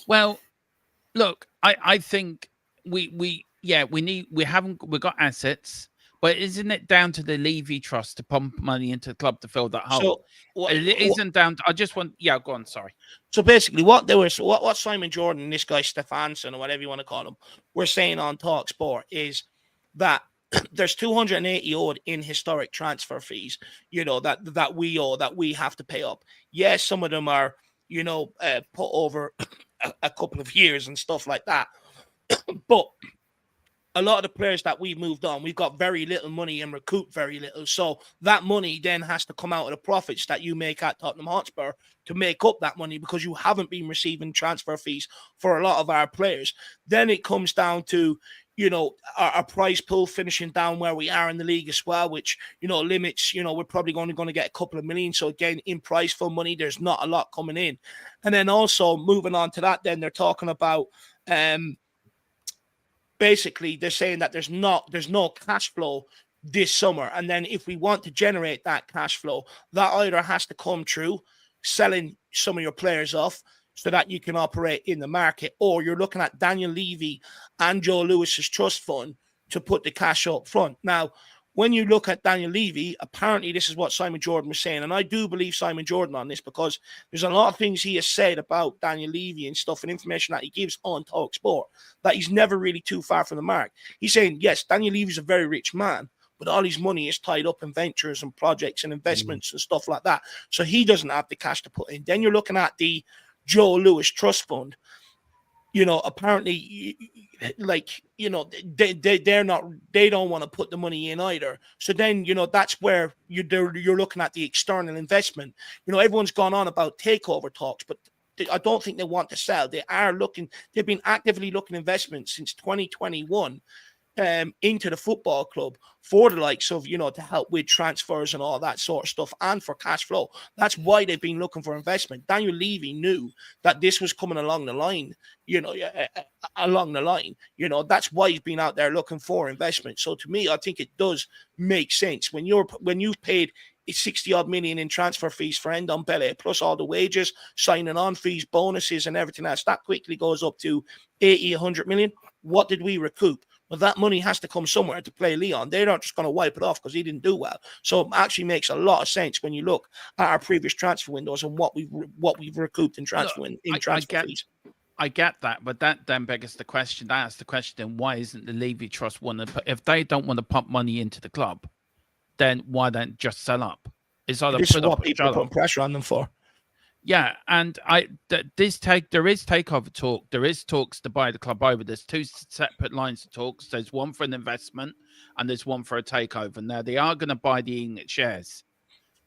Well, look, I think we've got assets, but isn't it down to the Levy Trust to pump money into the club to fill that hole? It isn't down to. I just want. Yeah, go on. Sorry. So basically, what Simon Jordan and this guy Stefansson, or whatever you want to call him, were saying on TalkSport is that there's 280 odd in historic transfer fees, that we owe, that we have to pay up. Yes, some of them are, put over a couple of years and stuff like that, but a lot of the players that we've moved on, we've got very little money and recruit very little. So that money then has to come out of the profits that you make at Tottenham Hotspur to make up that money, because you haven't been receiving transfer fees for a lot of our players. Then it comes down to, our prize pool finishing down where we are in the league as well, which, limits, we're probably only going to get a couple of million. So again, in prize fund money, there's not a lot coming in. And then also moving on to that, then they're talking about, basically, they're saying that there's no cash flow this summer. And then if we want to generate that cash flow, that either has to come through selling some of your players off so that you can operate in the market, or you're looking at Daniel Levy and Joe Lewis's trust fund to put the cash up front. Now, when you look at Daniel Levy, apparently this is what Simon Jordan was saying. And I do believe Simon Jordan on this, because there's a lot of things he has said about Daniel Levy and stuff and information that he gives on TalkSport that he's never really too far from the mark. He's saying, yes, Daniel Levy's a very rich man, but all his money is tied up in ventures and projects and investments and stuff like that. So he doesn't have the cash to put in. Then you're looking at the Joe Lewis Trust Fund. Apparently, they don't want to put the money in either. So then, that's where you're looking at the external investment. Everyone's gone on about takeover talks, but I don't think they want to sell. They've been actively looking investments since 2021 into the football club for the likes of, to help with transfers and all that sort of stuff and for cash flow. That's why they've been looking for investment. Daniel Levy knew that this was coming along the line, that's why he's been out there looking for investment. So to me, I think it does make sense when you've paid 60 odd million in transfer fees for Ndombele, plus all the wages, signing on fees, bonuses and everything else. That quickly goes up to 80, 100 million. What did we recoup? Well, that money has to come somewhere to play Leon. They're not just going to wipe it off because he didn't do well. So it actually makes a lot of sense when you look at our previous transfer windows and what we've recouped in transfer fees. I get that, but that then begs the question. That asks the question: then why isn't the Levy Trust if they don't want to pump money into the club, then why don't just sell up? This is what people are putting pressure on them for. Yeah, and there is takeover talk. There is talks to buy the club over. There's two separate lines of talks. There's one for an investment and there's one for a takeover. Now, they are going to buy the English shares.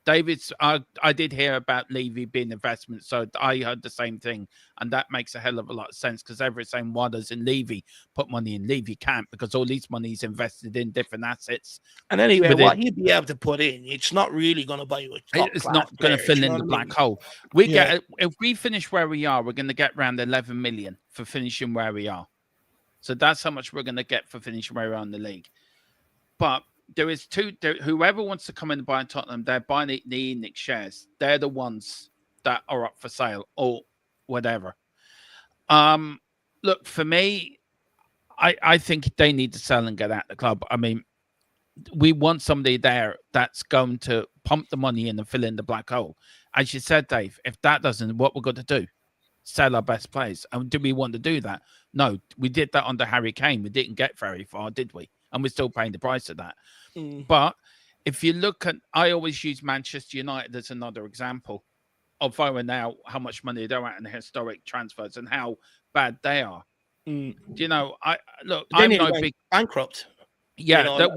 I did hear about Levy being investment, so I heard the same thing, and that makes a hell of a lot of sense because everyone's saying, why doesn't Levy put money in? Levy can't because all these money is invested in different assets. And anyway, what he'd be able to put in, it's not really going to buy you a top It's not going to fill in the black hole. If we finish where we are, we're going to get around 11 million for finishing where we are. So that's how much we're going to get for finishing where we are in the league. But whoever wants to come in and buy Tottenham, they're buying the Enix shares. They're the ones that are up for sale or whatever. Look, for me, I think they need to sell and get out of the club. I mean, we want somebody there that's going to pump the money in and fill in the black hole. As you said, Dave, if that doesn't, what we're going to do? Sell our best players. And do we want to do that? No, we did that under Harry Kane. We didn't get very far, did we? And we're still paying the price of that. But if you look at, I always use Manchester United as another example of now how much money they're at in historic transfers and how bad they are. I'm no big bankrupt. Yeah, but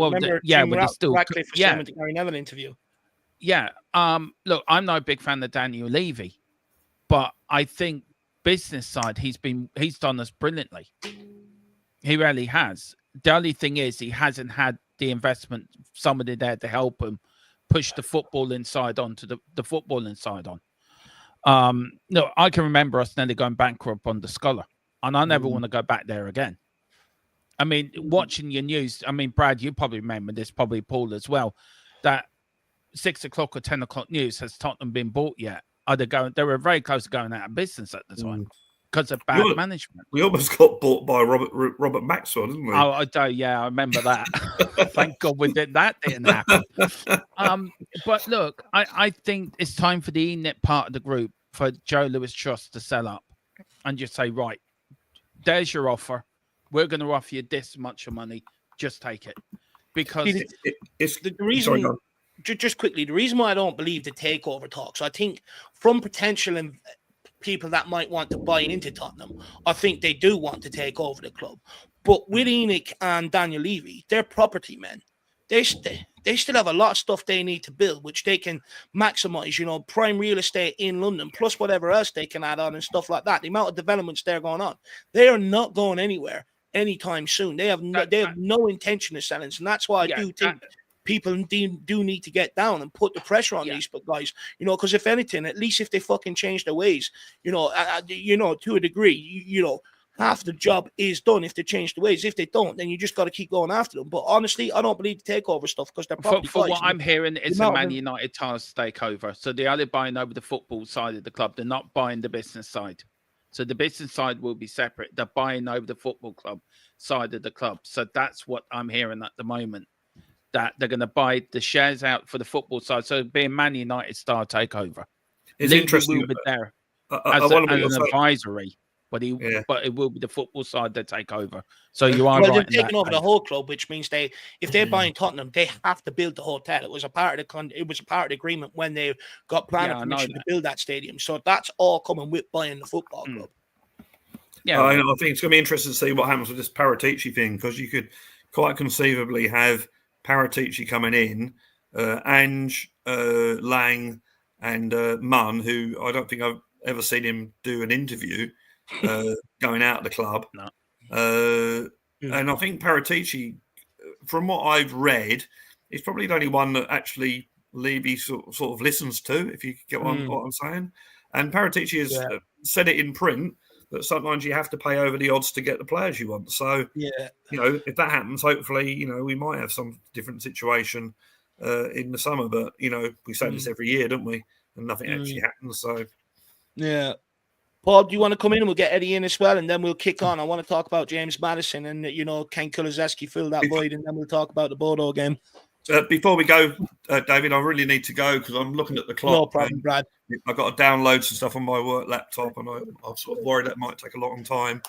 it's still the Gary Neville interview. Yeah, look, I'm no big fan of Daniel Levy, but I think business side he's done us brilliantly. He really has. The only thing is he hasn't had the investment, somebody there to help him push the football inside on to the football inside on. No, I can remember us nearly going bankrupt on the Scholar, and I never want to go back there again. I mean, watching your news, I mean, Brad, you probably remember this, probably Paul as well, that 6 o'clock or 10 o'clock news, has Tottenham been bought yet? They were very close to going out of business at the time. Because of bad management. We almost got bought by Robert Maxwell, didn't we? Oh, I remember that. Thank God that didn't happen. But look, I think it's time for the ENIT part of the group for Joe Lewis Trust to sell up and just say, right, there's your offer. We're going to offer you this much of money. Just take it. Because it's the reason. Just quickly, the reason why I don't believe the takeover talks, I think from potential and people that might want to buy into Tottenham, I think they do want to take over the club. But with Enoch and Daniel Levy, they're property men. They still have a lot of stuff they need to build, which they can maximize, prime real estate in London, plus whatever else they can add on and stuff like that. The amount of developments they're going on, they are not going anywhere anytime soon. They have no intention of selling, and that's why I do think people do need to get down and put the pressure on these guys, because if anything, at least if they fucking change their ways, to a degree, half the job is done if they change the ways. If they don't, then you just got to keep going after them. But honestly, I don't believe the takeover stuff because they're probably for what I'm hearing, it's a Man United task takeover. So they're only buying over the football side of the club. They're not buying the business side. So the business side will be separate. They're buying over the football club side of the club. So that's what I'm hearing at the moment. That they're going to buy the shares out for the football side. So it'll be a Man United style takeover. It's interesting. Will be there as an advisory. but it will be the football side that take over. So you are well, right. they're taking over the whole club, which means if they're buying Tottenham, they have to build the hotel. It was a part of the agreement when they got planning permission to build that stadium. So that's all coming with buying the football club. Yeah, I think it's going to be interesting to see what happens with this Paratici thing, because you could quite conceivably have Paratici coming in, Ange, Lang, and Munn, who I don't think I've ever seen him do an interview going out of the club. No. And I think Paratici, from what I've read, is probably the only one that actually Levy sort of listens to, if you get what I'm saying. And Paratici has said it in print that sometimes you have to pay over the odds to get the players you want. So, if that happens, hopefully, we might have some different situation in the summer. But, we say this every year, don't we? And nothing actually happens. So, yeah. Paul, do you want to come in and we'll get Eddie in as well, and then we'll kick on? I want to talk about James Maddison and, can Kulusevski fill that void, and then we'll talk about the Bodo game. Before we go, David, I really need to go because I'm looking at the clock. No problem, Brad. I've got to download some stuff on my work laptop, and I'm sort of worried that might take a long time.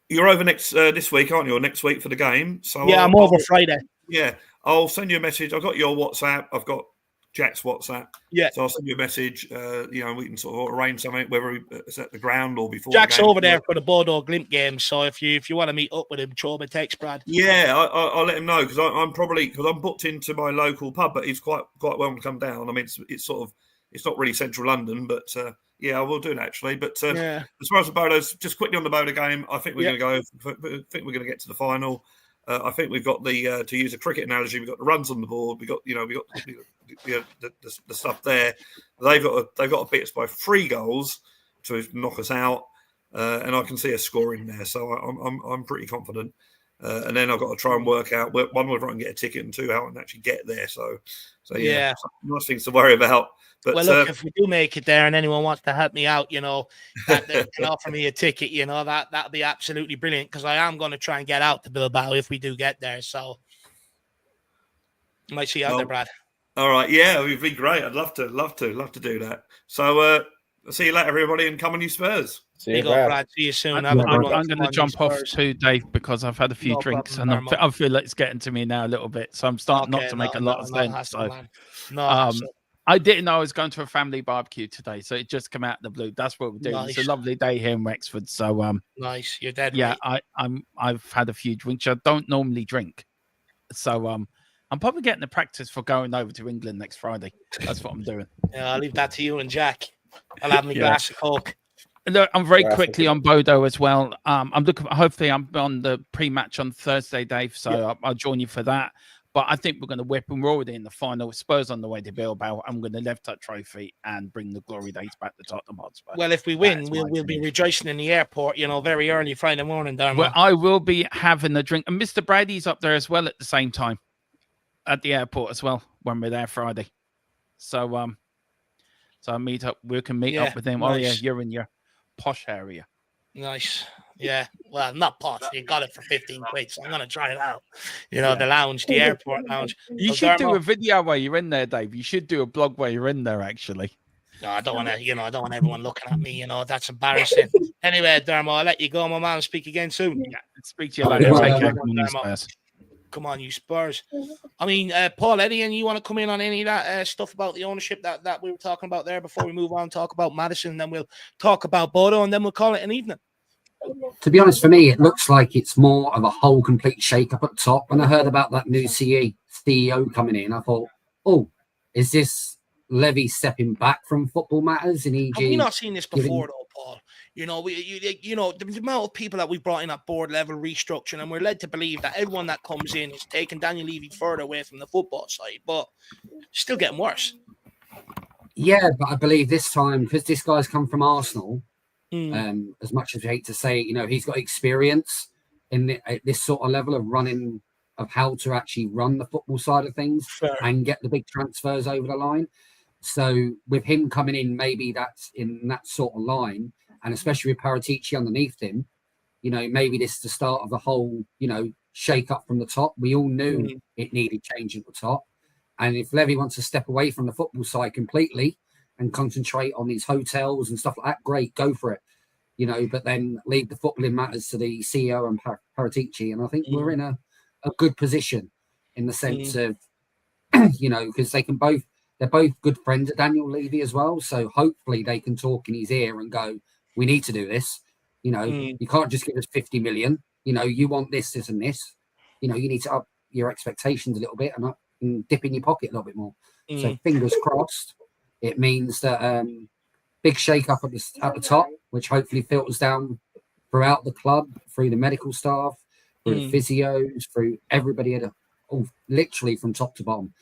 You're over this week, aren't you? Or next week for the game? So yeah, I'm over Friday. Yeah, I'll send you a message. I've got your WhatsApp. I've got Jack's WhatsApp. Yeah. So I'll send you a message. We can sort of arrange something, whether it's at the ground or before. Jack's the game. over there for the Bodo Glimt game. So if you want to meet up with him, throw him a text, Brad. Yeah, I'll let him know because I'm booked into my local pub, but he's quite welcome to come down. I mean, it's not really central London, but I will do it actually. But as far as the Bodo's, just quickly on the Bodo game, I think we're going to go. I think we're going to get to the final. I think we've got the to use a cricket analogy, we've got the runs on the board. We got the stuff there. They've got to beat us by 3 goals to knock us out, and I can see us scoring there. So I'm pretty confident. And then I've got to try and work out one, whether I can get a ticket, and 2, how I can actually get there. So nice things to worry about. But, well, look, if we do make it there and anyone wants to help me out, that can offer me a ticket, that'll be absolutely brilliant because I am going to try and get out to Bilbao if we do get there. So, might see you out there, Brad. All right, yeah, it would be great. I'd love to do that. So, see you later, everybody, and come on, you Spurs. See you, Brad. See you soon. I'm going to jump off too, Dave, because I've had a few drinks and I feel like it's getting to me now a little bit. So I'm starting not to make a lot of sense. I didn't know I was going to a family barbecue today, so it just came out of the blue. That's what we're doing. Nice. It's a lovely day here in Wexford. So nice. You're dead. Yeah, right. I've had a few drinks. I don't normally drink, so I'm probably getting the practice for going over to England next Friday. That's what I'm doing. Yeah, I'll leave that to you and Jack. I'll have my glass of Coke. Look, I'm very quickly on Bodo as well. I'm looking. Hopefully, I'm on the pre-match on Thursday, Dave. So I'll join you for that. But I think we're going to whip, and we're already in the final. Spurs on the way to Bilbao. I'm going to lift that trophy and bring the glory days back to Tottenham Hotspur. Well, if we win, we'll be rejoicing in the airport, very early Friday morning, Darren. Well, I will be having a drink. And Mr. Brady's up there as well at the same time at the airport as well when we're there Friday. So I'll meet up. We can meet up with him. Nice. Oh, yeah, you're in your posh area. Nice. Yeah. Well, not posh. You got it for 15 quid, so I'm going to try it out. The lounge, the airport lounge. You should do a video where you're in there, Dave. You should do a blog where you're in there, actually. No, I don't want to, I don't want everyone looking at me, that's embarrassing. Anyway, Dermo, I'll let you go, my man. Speak again soon. Yeah, speak to you later. Take care. Come on, you Spurs. I mean, Paul, Eddie, and you want to come in on any of that stuff about the ownership that we were talking about there before we move on, talk about Maddison, and then we'll talk about Bodo, and then we'll call it an evening. To be honest, for me, it looks like it's more of a whole complete shake-up at the top. When I heard about that new CEO coming in, I thought, is this Levy stepping back from Football Matters in EG? Have we not seen this before, though, Paul? The amount of people that we brought in at board level restructuring, and we're led to believe that everyone that comes in is taking Daniel Levy further away from the football side, but still getting worse. Yeah, but I believe this time, because this guy's come from Arsenal, as much as we hate to say it, he's got experience in this sort of level of how to actually run the football side of things and get the big transfers over the line. So with him coming in, maybe that's in that sort of line, and especially with Paratici underneath him, maybe this is the start of the whole, shake up from the top. We all knew it needed change at the top. And if Levy wants to step away from the football side completely and concentrate on these hotels and stuff like that, great, go for it. but then leave the footballing matters to the CEO and Paratici. And I think we're in a good position in the sense of, because they're both good friends of Daniel Levy as well. So hopefully they can talk in his ear and go, we need to do this. You can't just give us 50 million. You want this, this, and this. You need to up your expectations a little bit and dip in your pocket a little bit more. So fingers crossed. It means that big shake up at the top, which hopefully filters down throughout the club, through the medical staff, through the physios, through everybody literally from top to bottom.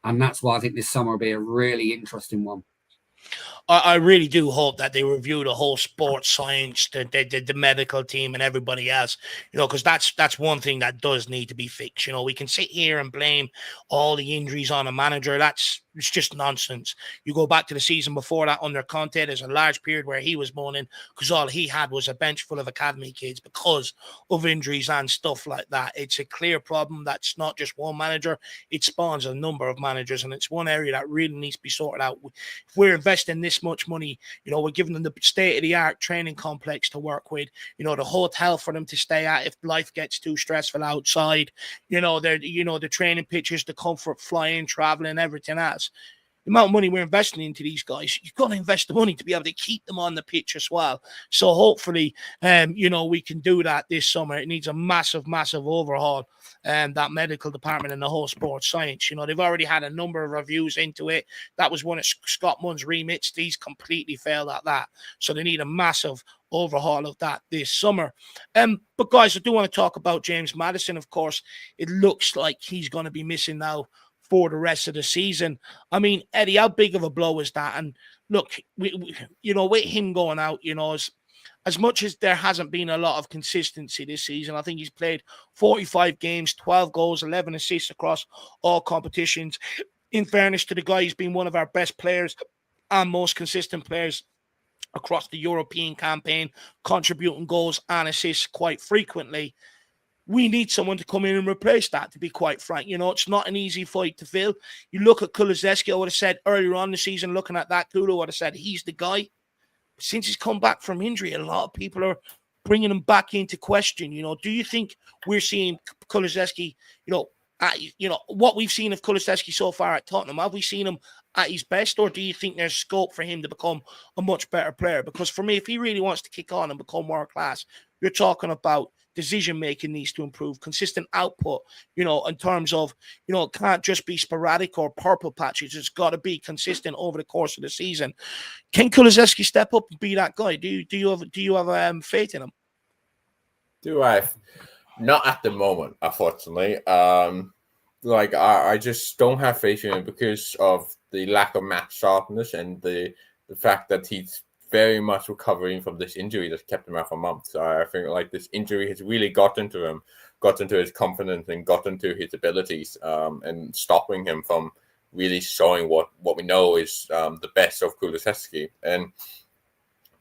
And that's why I think this summer will be a really interesting one. I really do hope that they review the whole sports science, the medical team and everybody else, because that's one thing that does need to be fixed. We can sit here and blame all the injuries on a manager. It's just nonsense. You go back to the season before that under Conte, there's a large period where he was moaning because all he had was a bench full of academy kids because of injuries and stuff like that. It's a clear problem. That's not just one manager. It spawns a number of managers, and it's one area that really needs to be sorted out. If we're investing this much money, we're giving them the state-of-the-art training complex to work with, the hotel for them to stay at if life gets too stressful outside, the training pitches, the comfort, flying, traveling, everything else. The amount of money we're investing into these guys, you've got to invest the money to be able to keep them on the pitch as well. So hopefully, we can do that this summer. It needs a massive, massive overhaul, that medical department and the whole sports science. They've already had a number of reviews into it. That was one of Scott Munn's remits. He's completely failed at that. So they need a massive overhaul of that this summer. But guys, I do want to talk about James Maddison. Of course, it looks like he's going to be missing now for the rest of the season. I mean, Eddie, how big of a blow is that? And look, with him going out, as much as there hasn't been a lot of consistency this season, I think he's played 45 games, 12 goals, 11 assists across all competitions. In fairness to the guy, he's been one of our best players and most consistent players across the European campaign, contributing goals and assists quite frequently. We need someone to come in and replace that, to be quite frank. It's not an easy fight to fill. You look at Kulusevski, I would have said earlier on in the season, looking at that, Kulu would have said he's the guy. But since he's come back from injury, a lot of people are bringing him back into question. Do you think we're seeing Kulusevski, what we've seen of Kulusevski so far at Tottenham, have we seen him at his best, or do you think there's scope for him to become a much better player? Because for me, if he really wants to kick on and become world class, you're talking about decision making needs to improve, consistent output, in terms of, it can't just be sporadic or purple patches. It's got to be consistent over the course of the season. Can Kulusevski step up and be that guy? Do you have faith in him? Do I? Not at the moment, unfortunately. I just don't have faith in him because of the lack of match sharpness and the fact that he's very much recovering from this injury that's kept him out for months. I think this injury has really got into him, got into his confidence and got into his abilities, and stopping him from really showing what we know is the best of Kulusevski. And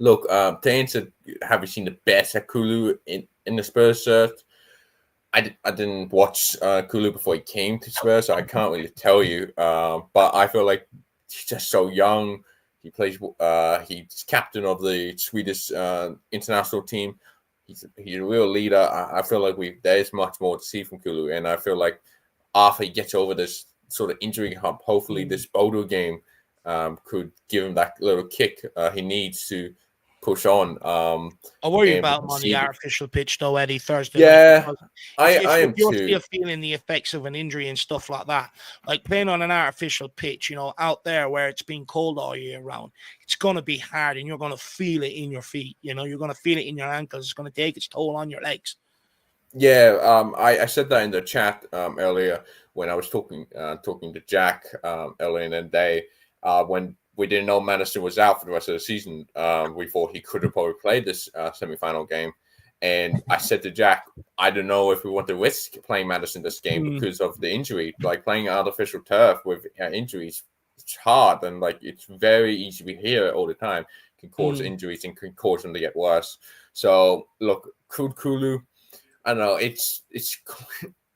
look, to answer, have you seen the best at Kulu in the Spurs shirt? I didn't watch Kulu before he came to Spurs, so I can't really tell you. But I feel like he's just so young. He plays. He's captain of the Swedish international team. He's a real leader. I feel like there is much more to see from Kulu, and I feel like after he gets over this sort of injury hump, hopefully this Bodo game could give him that little kick he needs to push on. I worry about him on the artificial pitch, though, Eddie, Thursday. Yeah, I am you're too. Still feeling the effects of an injury and stuff like that. Like playing on an artificial pitch, out there where it's been cold all year round, it's going to be hard and you're going to feel it in your feet. You're going to feel it in your ankles. It's going to take its toll on your legs. Yeah, I said that in the chat earlier when I was talking to Jack earlier in the day when we didn't know Maddison was out for the rest of the season. We thought he could have probably played this semi-final game. And I said to Jack, I don't know if we want to risk playing Maddison this game because of the injury. Like playing artificial turf with injuries, it's hard. And it's very easy. We hear it all the time. It can cause injuries and can cause them to get worse. So look, Kulu, I don't know. It's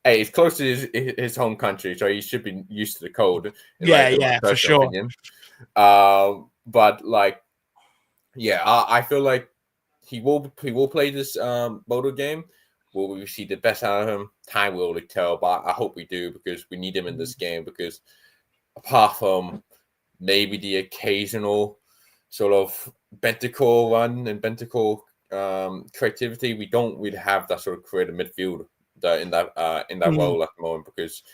hey, it's close to his home country, so he should be used to the cold. Yeah, for sure. Opinion. But I feel like he will play this Bodo game. Will we see the best out of him? Time will tell, but I hope we do, because we need him in this game, because apart from maybe the occasional sort of Bentancur run and Bentancur creativity, we don't really have that sort of creative midfield in that role at the moment, because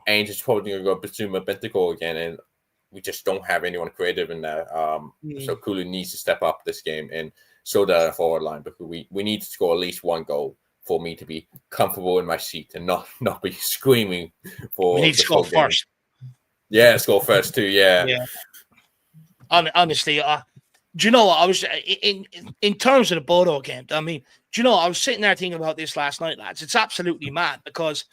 Ainge is probably going to go Bissouma Bentancur again, and we just don't have anyone creative in there. So Kulu needs to step up this game, and so that forward line, because we need to score at least one goal for me to be comfortable in my seat and not be screaming for. We need to score first. Yeah, score first too. Yeah. Honestly, do you know what I was in terms of the Bodo game? I mean, do you know I was sitting there thinking about this last night, lads? It's absolutely mad, because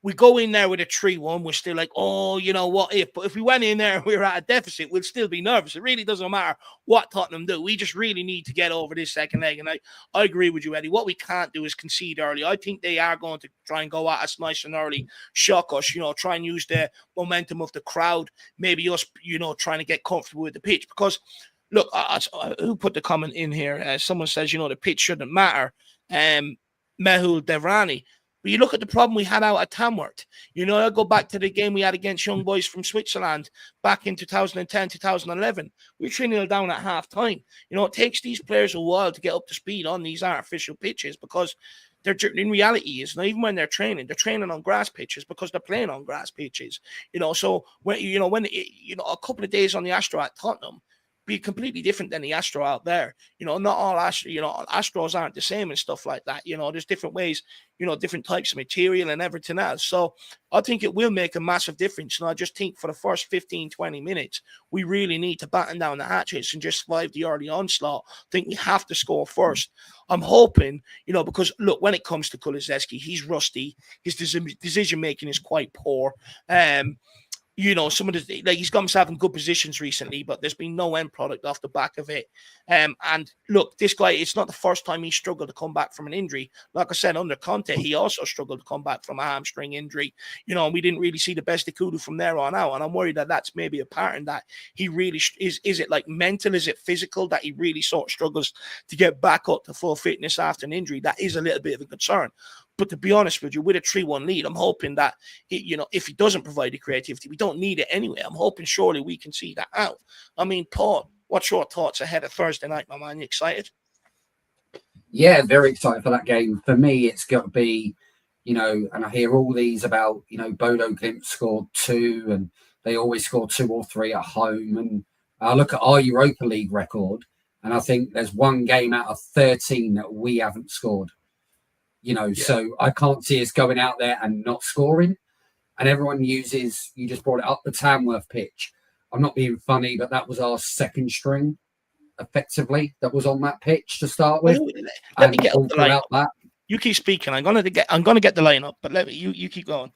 we go in there with a 3-1. We're still like, oh, you know what? But if we went in there and we were at a deficit, we'd still be nervous. It really doesn't matter what Tottenham do. We just really need to get over this second leg. And I agree with you, Eddie. What we can't do is concede early. I think they are going to try and go at us nice and early, shock us, try and use the momentum of the crowd, maybe us, trying to get comfortable with the pitch. Because, look, who put the comment in here? Someone says, the pitch shouldn't matter. Mehul Devrani. But you look at the problem we had out at Tamworth. I go back to the game we had against young boys from Switzerland back in 2010, 2011. We were 3-0 down at half-time. It takes these players a while to get up to speed on these artificial pitches, because they're, in reality, even when they're training on grass pitches, because they're playing on grass pitches. So when a couple of days on the Astro at Tottenham be completely different than the Astro out there. Not all Astros aren't the same and stuff like that. There's different ways, different types of material and everything else. So I think it will make a massive difference. And I just think for the first 15, 20 minutes, we really need to batten down the hatches and just survive the early onslaught. I think we have to score first. I'm hoping, because look, when it comes to Kulusevski, he's rusty. His decision-making is quite poor. Some of the he's got himself in good positions recently, but there's been no end product off the back of it. And look, this guy, it's not the first time he struggled to come back from an injury. Like I said, under Conte, he also struggled to come back from a hamstring injury. And we didn't really see the best of Kudu from there on out. And I'm worried that that's maybe a pattern that he really is it like mental? Is it physical that he really sort of struggles to get back up to full fitness after an injury? That is a little bit of a concern. But to be honest with you, with a 3-1 lead, I'm hoping that, if he doesn't provide the creativity, we don't need it anyway. I'm hoping surely we can see that out. I mean, Paul, what's your thoughts ahead of Thursday night, my man? You excited? Yeah, very excited for that game. For me, it's got to be, and I hear all these about, Bodo Glimt scored 2 and they always score 2 or 3 at home. And I look at our Europa League record and I think there's one game out of 13 that we haven't scored. So I can't see us going out there and not scoring. And everyone you just brought it up, the Tamworth pitch. I'm not being funny, but that was our second string, effectively, that was on that pitch to start with. Let me get up the lineup. You keep speaking. I'm gonna get the lineup, but you keep going.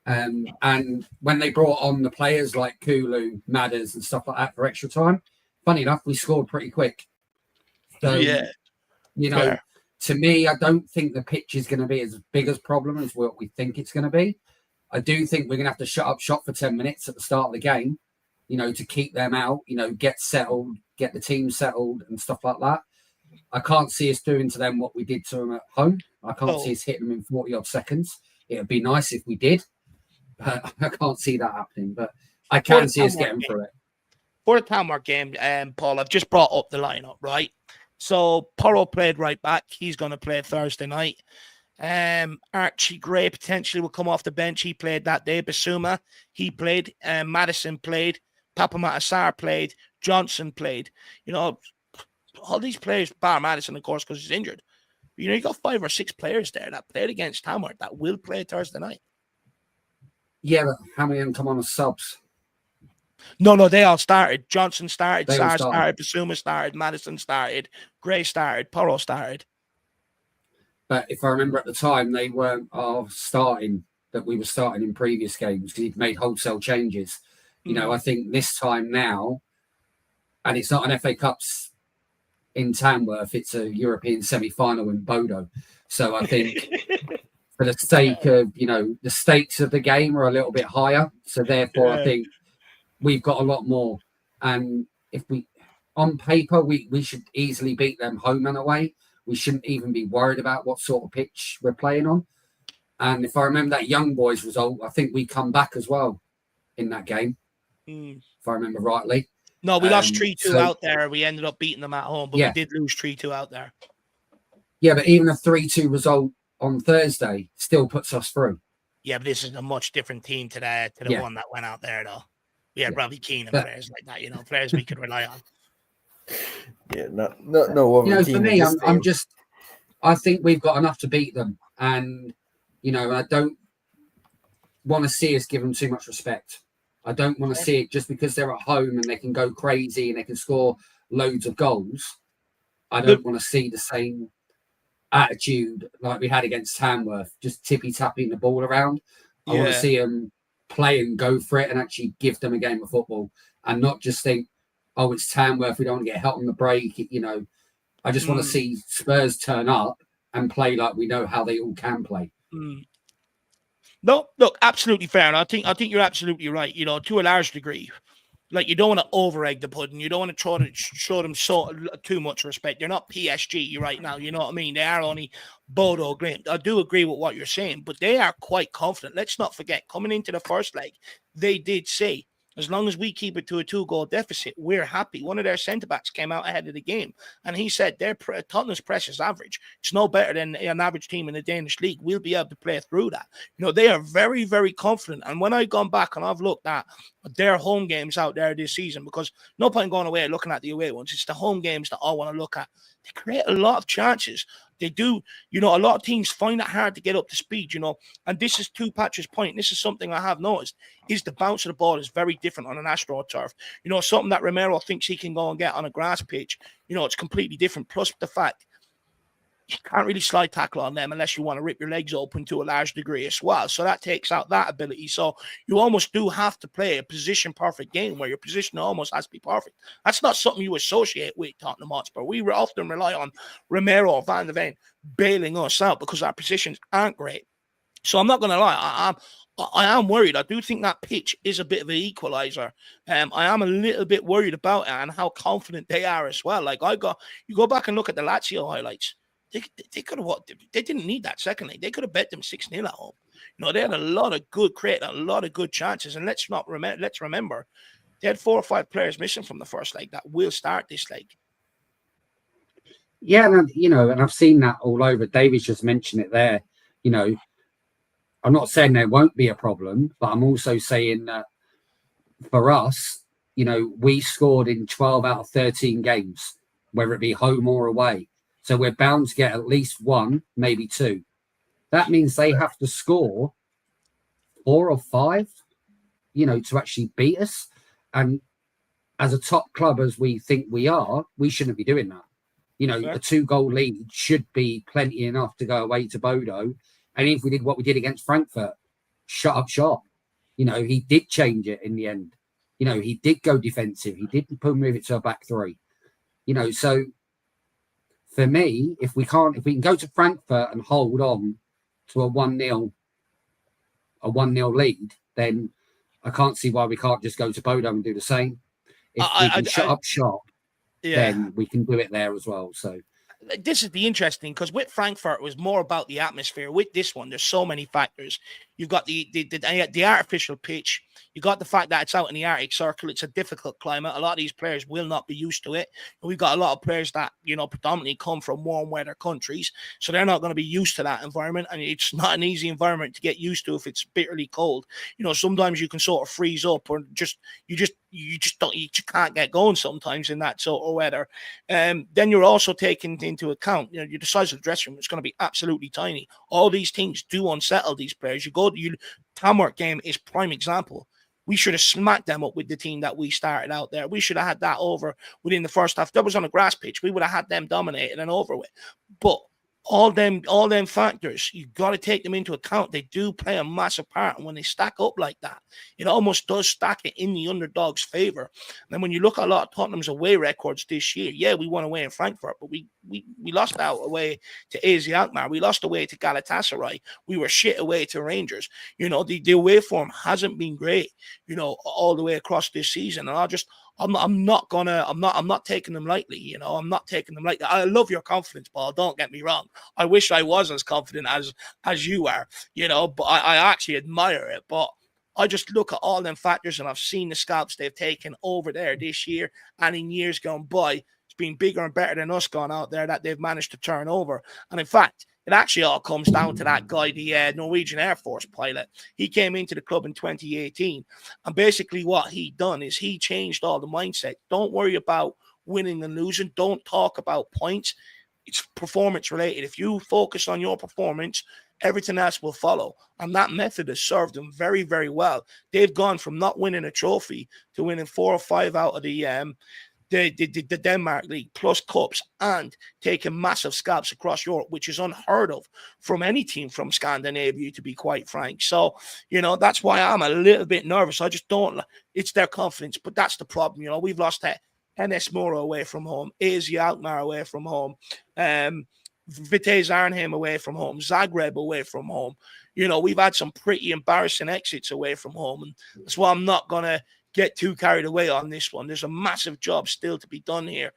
And when they brought on the players like Kulu, Madders, and stuff like that for extra time, funny enough, we scored pretty quick. So, fair. To me, I don't think the pitch is going to be as big a problem as what we think it's going to be. I do think we're going to have to shut up shop for 10 minutes at the start of the game, to keep them out, get settled, get the team settled and stuff like that. I can't see us doing to them what we did to them at home. I can't see us hitting them in 40-odd seconds. It would be nice if we did, but I can't see that happening. But I can see us getting through it. For the Tamworth game, Paul, I've just brought up the lineup, right? So Porro played right back. He's going to play Thursday night. Archie Gray potentially will come off the bench. He played that day. Bissouma, he played. Maddison played. Papa Matasar played. Johnson played. All these players, bar Maddison, of course, because he's injured. You got 5 or 6 players there that played against Tamworth that will play Thursday night. Yeah, but how many of them come on as subs? No, they all started. Johnson started, Sarr started, Bissouma started, Maddison started, Gray started, Porro started. But if I remember at the time, they weren't starting that we were starting in previous games because he'd made wholesale changes. I think this time now, and it's not an FA Cups in Tamworth, it's a European semi-final in Bodo. So I think for the sake of, the stakes of the game are a little bit higher. So therefore, I think we've got a lot more. And if we on paper, we should easily beat them home and away. We shouldn't even be worried about what sort of pitch we're playing on. And if I remember that Young Boys result, I think we come back as well in that game, if I remember rightly. No, we lost 3-2 out there. We ended up beating them at home, but we did lose 3-2 out there. Yeah, but even a 3-2 result on Thursday still puts us through. Yeah, but this is a much different team to the one that went out there, though. We had Robbie Keane and players like that, players we could rely on. Yeah, no. For me, I think we've got enough to beat them, and I don't want to see us give them too much respect. I don't want to see it just because they're at home and they can go crazy and they can score loads of goals. I don't want to see the same attitude like we had against Tamworth, just tippy-tapping the ball around. I want to see them play and go for it and actually give them a game of football and not just think, oh, it's Tamworth, we don't want to get held on the break. I just want to see Spurs turn up and play like we know how they all can play. No, look, absolutely fair. And I think you're absolutely right, to a large degree. Like, you don't want to over-egg the pudding. You don't want to show them too much respect. They're not PSG right now, you know what I mean? They are only Bodo Glimt. I do agree with what you're saying, but they are quite confident. Let's not forget, coming into the first leg, they did say, as long as we keep it to a 2-goal deficit, we're happy. One of their centre-backs came out ahead of the game, and he said Tottenham's press is average. It's no better than an average team in the Danish league. We'll be able to play through that. They are very, very confident. And when I've gone back and I've looked at their home games out there this season, because no point going away looking at the away ones, it's the home games that I want to look at. They create a lot of chances. They do, a lot of teams find it hard to get up to speed, and this is to Patrick's point. This is something I have noticed, is the bounce of the ball is very different on an AstroTurf. Something that Romero thinks he can go and get on a grass pitch, it's completely different. Plus the fact you can't really slide tackle on them unless you want to rip your legs open to a large degree as well. So that takes out that ability. So you almost do have to play a position-perfect game where your position almost has to be perfect. That's not something you associate with Tottenham Hotspur. We often rely on Romero or Van de Ven bailing us out because our positions aren't great. So I'm not going to lie. I am worried. I do think that pitch is a bit of an equalizer. I am a little bit worried about it and how confident they are as well. Like, you go back and look at the Lazio highlights. They could have they didn't need that second leg. They could have bet them 6-0 at home. They had a lot of a lot of good chances. And let's remember, they had 4 or 5 players missing from the first leg that will start this leg. Yeah, and I've seen that all over. David's just mentioned it there. I'm not saying there won't be a problem, but I'm also saying that for us, we scored in 12 out of 13 games, whether it be home or away. So we're bound to get at least 1, maybe 2. That means they have to score 4 or 5, to actually beat us. And as a top club as we think we are, we shouldn't be doing that. A 2-goal lead should be plenty enough to go away to Bodo. And if we did what we did against Frankfurt, shut up shop. He did change it in the end. He did go defensive. He did move it to a back 3. So for me, if we can go to Frankfurt and hold on to a 1-0 lead, then I can't see why we can't just go to Bodo and do the same. If we can shut up shop, then we can do it there as well. So this is the interesting, because with Frankfurt it was more about the atmosphere. With this one, there's so many factors. You've got the artificial pitch. You got the fact that it's out in the Arctic Circle. It's a difficult climate. A lot of these players will not be used to it. We've got a lot of players that, predominantly come from warm weather countries. So they're not going to be used to that environment. And it's not an easy environment to get used to if it's bitterly cold. Sometimes you can sort of freeze up, or you just can't get going sometimes in that sort of weather. Then you're also taking into account, the size of the dressing room is going to be absolutely tiny. All these teams do unsettle these players. Tamworth game is prime example. We should have smacked them up with the team that we started out there. We should have had that over within the first half. That was on a grass pitch. We would have had them dominated and over with. But all them factors, you've got to take them into account. They do play a massive part. And when they stack up like that, it almost does stack it in the underdog's favor. And then when you look at a lot of Tottenham's away records this year, we won away in Frankfurt, but we lost out away to AZ Alkmaar. We lost away to Galatasaray. We were shit away to Rangers. The away form hasn't been great, all the way across this season. And I'm not taking them lightly. You know, I'm not taking them lightly. I love your confidence, Paul. Don't get me wrong. I wish I was as confident as you are. You know, but I actually admire it. But I just look at all them factors, and I've seen the scalps they've taken over there this year and in years gone by. It's been bigger and better than us gone out there that they've managed to turn over. And in fact, it actually all comes down to that guy, the Norwegian Air Force pilot. He came into the club in 2018. And basically what he done is he changed all the mindset. Don't worry about winning and losing. Don't talk about points. It's performance related. If you focus on your performance, everything else will follow. And that method has served them very, very well. They've gone from not winning a trophy to winning 4 or 5 out of the Denmark League plus cups and taking massive scalps across Europe, which is unheard of from any team from Scandinavia, to be quite frank. So, you know, that's why I'm a little bit nervous. I just don't, it's their confidence, but that's the problem. You know, we've lost that NS Mora away from home, AZ Alkmaar away from home, Vitesse Arnhem away from home, Zagreb away from home. You know, we've had some pretty embarrassing exits away from home, and that's why I'm not going to get too carried away on this one. There's a massive job still to be done here.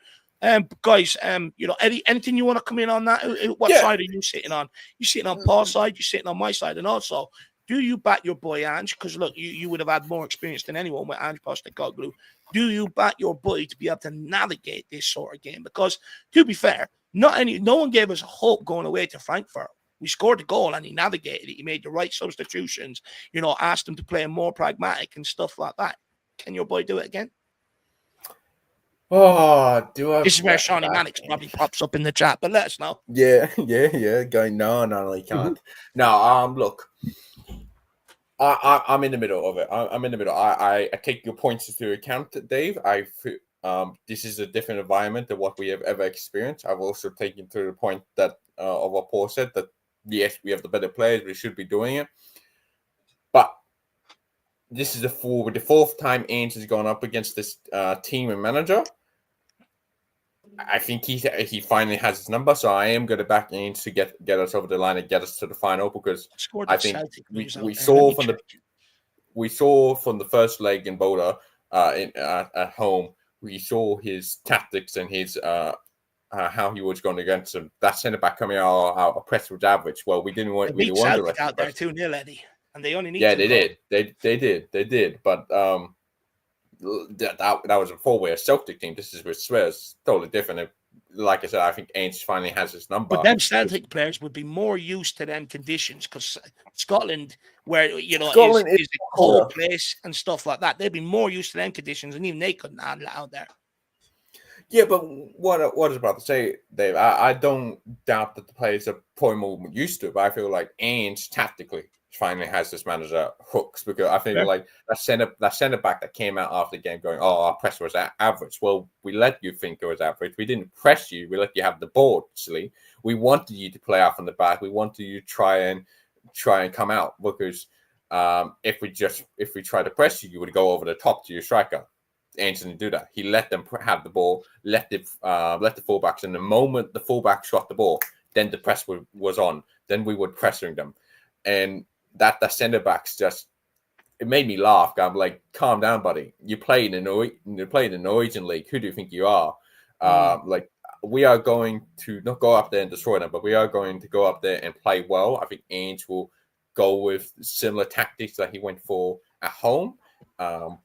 Guys, you know, Eddie, anything you want to come in on that? What side are you sitting on? You sitting on Paul's side? You sitting on my side? And also, do you back your boy Ange? Because look, you would have had more experience than anyone with Ange Postecoglou. Do you back your boy to be able to navigate this sort of game? Because to be fair, no one gave us hope going away to Frankfurt. We scored the goal and he navigated it. He made the right substitutions. You know, asked him to play more pragmatic and stuff like that. Can your boy do it again? Oh, do I? This is where Shawnee Mannix probably pops up in the chat, but let us know. Yeah. Going, no, he can't. No, look, I'm in the middle of it. I'm in the middle. I take your points into account, Dave. This is a different environment than what we have ever experienced. I've also taken to the point that of what Paul said, that yes, we have the better players, we should be doing it. But this is the fourth time Ainge has gone up against this team and manager. I think he finally has his number, so I am going to back Ainge to get us over the line and get us to the final, because I think we saw from the first leg in Bodo at home, we saw his tactics and his how he was going against them. That centre back coming out press was average. Well, we didn't want really want the rest out there 2-0, Eddie, and they only need. Yeah, they did, but that was a four-way Celtic team. This is with Spurs, totally different. Like I said, I think Ainge finally has his number. But them Celtic players would be more used to them conditions, because Scotland, where is a cold place and stuff like that, they'd be more used to them conditions, and even they couldn't handle it out there. Yeah, but what I was about to say, Dave, I don't doubt that the players are probably more used to it, but I feel like Ainge tactically finally has this manager hooks, because I think like that centre back that came out after the game going, "Oh, our press was average." Well, we let you think it was average. We didn't press you. We let you have the ball. Actually, we wanted you to play off on the back. We wanted you to try and come out, because if we tried to press you, you would go over the top to your striker. Ainge didn't do that. He let them have the ball, let the fullbacks. And the moment the fullbacks got the ball, then the press was on. Then we were pressing them, and that centre backs it made me laugh. I'm like, calm down, buddy. You play in the Norwegian league. Who do you think you are? Like, we are going to not go up there and destroy them, but we are going to go up there and play well. I think Ainge will go with similar tactics that he went for at home.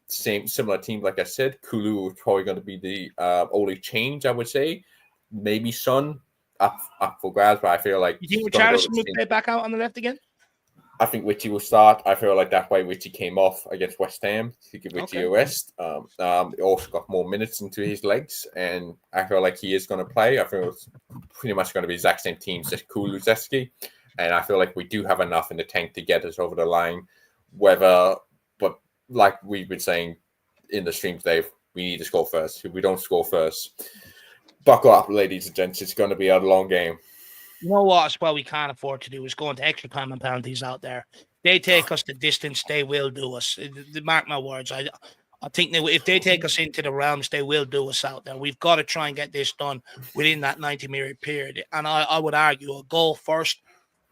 Similar team, like I said. Kulu is probably going to be the only change, I would say. Maybe Son up for grabs, but I feel like you think Richarlison would play back out on the left again? I think Richie will start. I feel like that way Richie came off against West Ham to give Richie a rest. He also got more minutes into his legs, and I feel like he is going to play. I feel it's pretty much going to be the exact same team as Kulusevski, and I feel like we do have enough in the tank to get us over the line. But like we've been saying in the stream today, we need to score first. If we don't score first, buckle up, ladies and gents. It's going to be a long game. You know what? As well, we can't afford to do is go into extra time and penalties out there. They take us the distance, they will do us. Mark my words. I think if they take us into the realms, they will do us out there. We've got to try and get this done within that 90-minute period. And I would argue a goal first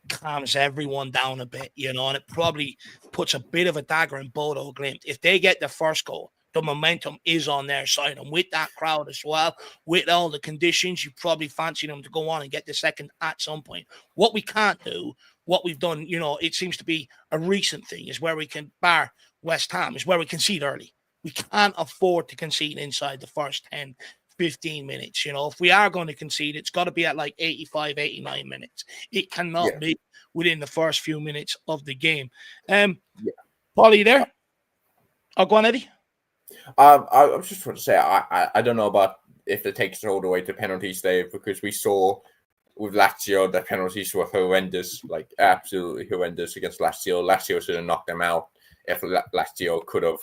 calms everyone down a bit, and it probably puts a bit of a dagger in Bodo Glimt. If they get the first goal, the momentum is on their side. And with that crowd as well, with all the conditions, you probably fancy them to go on and get the second at some point. What we can't do, what we've done, it seems to be a recent thing, is where we can, bar West Ham, is where we concede early. We can't afford to concede inside the first 10, 15 minutes. If we are going to concede, it's got to be at like 85, 89 minutes. It cannot be within the first few minutes of the game. Paul, are you there? Oh, go on, Eddie. I was just trying to say, I don't know about if it takes it all the way to penalties, Dave, because we saw with Lazio the penalties were horrendous, like absolutely horrendous against Lazio. Lazio should have knocked them out if Lazio could have,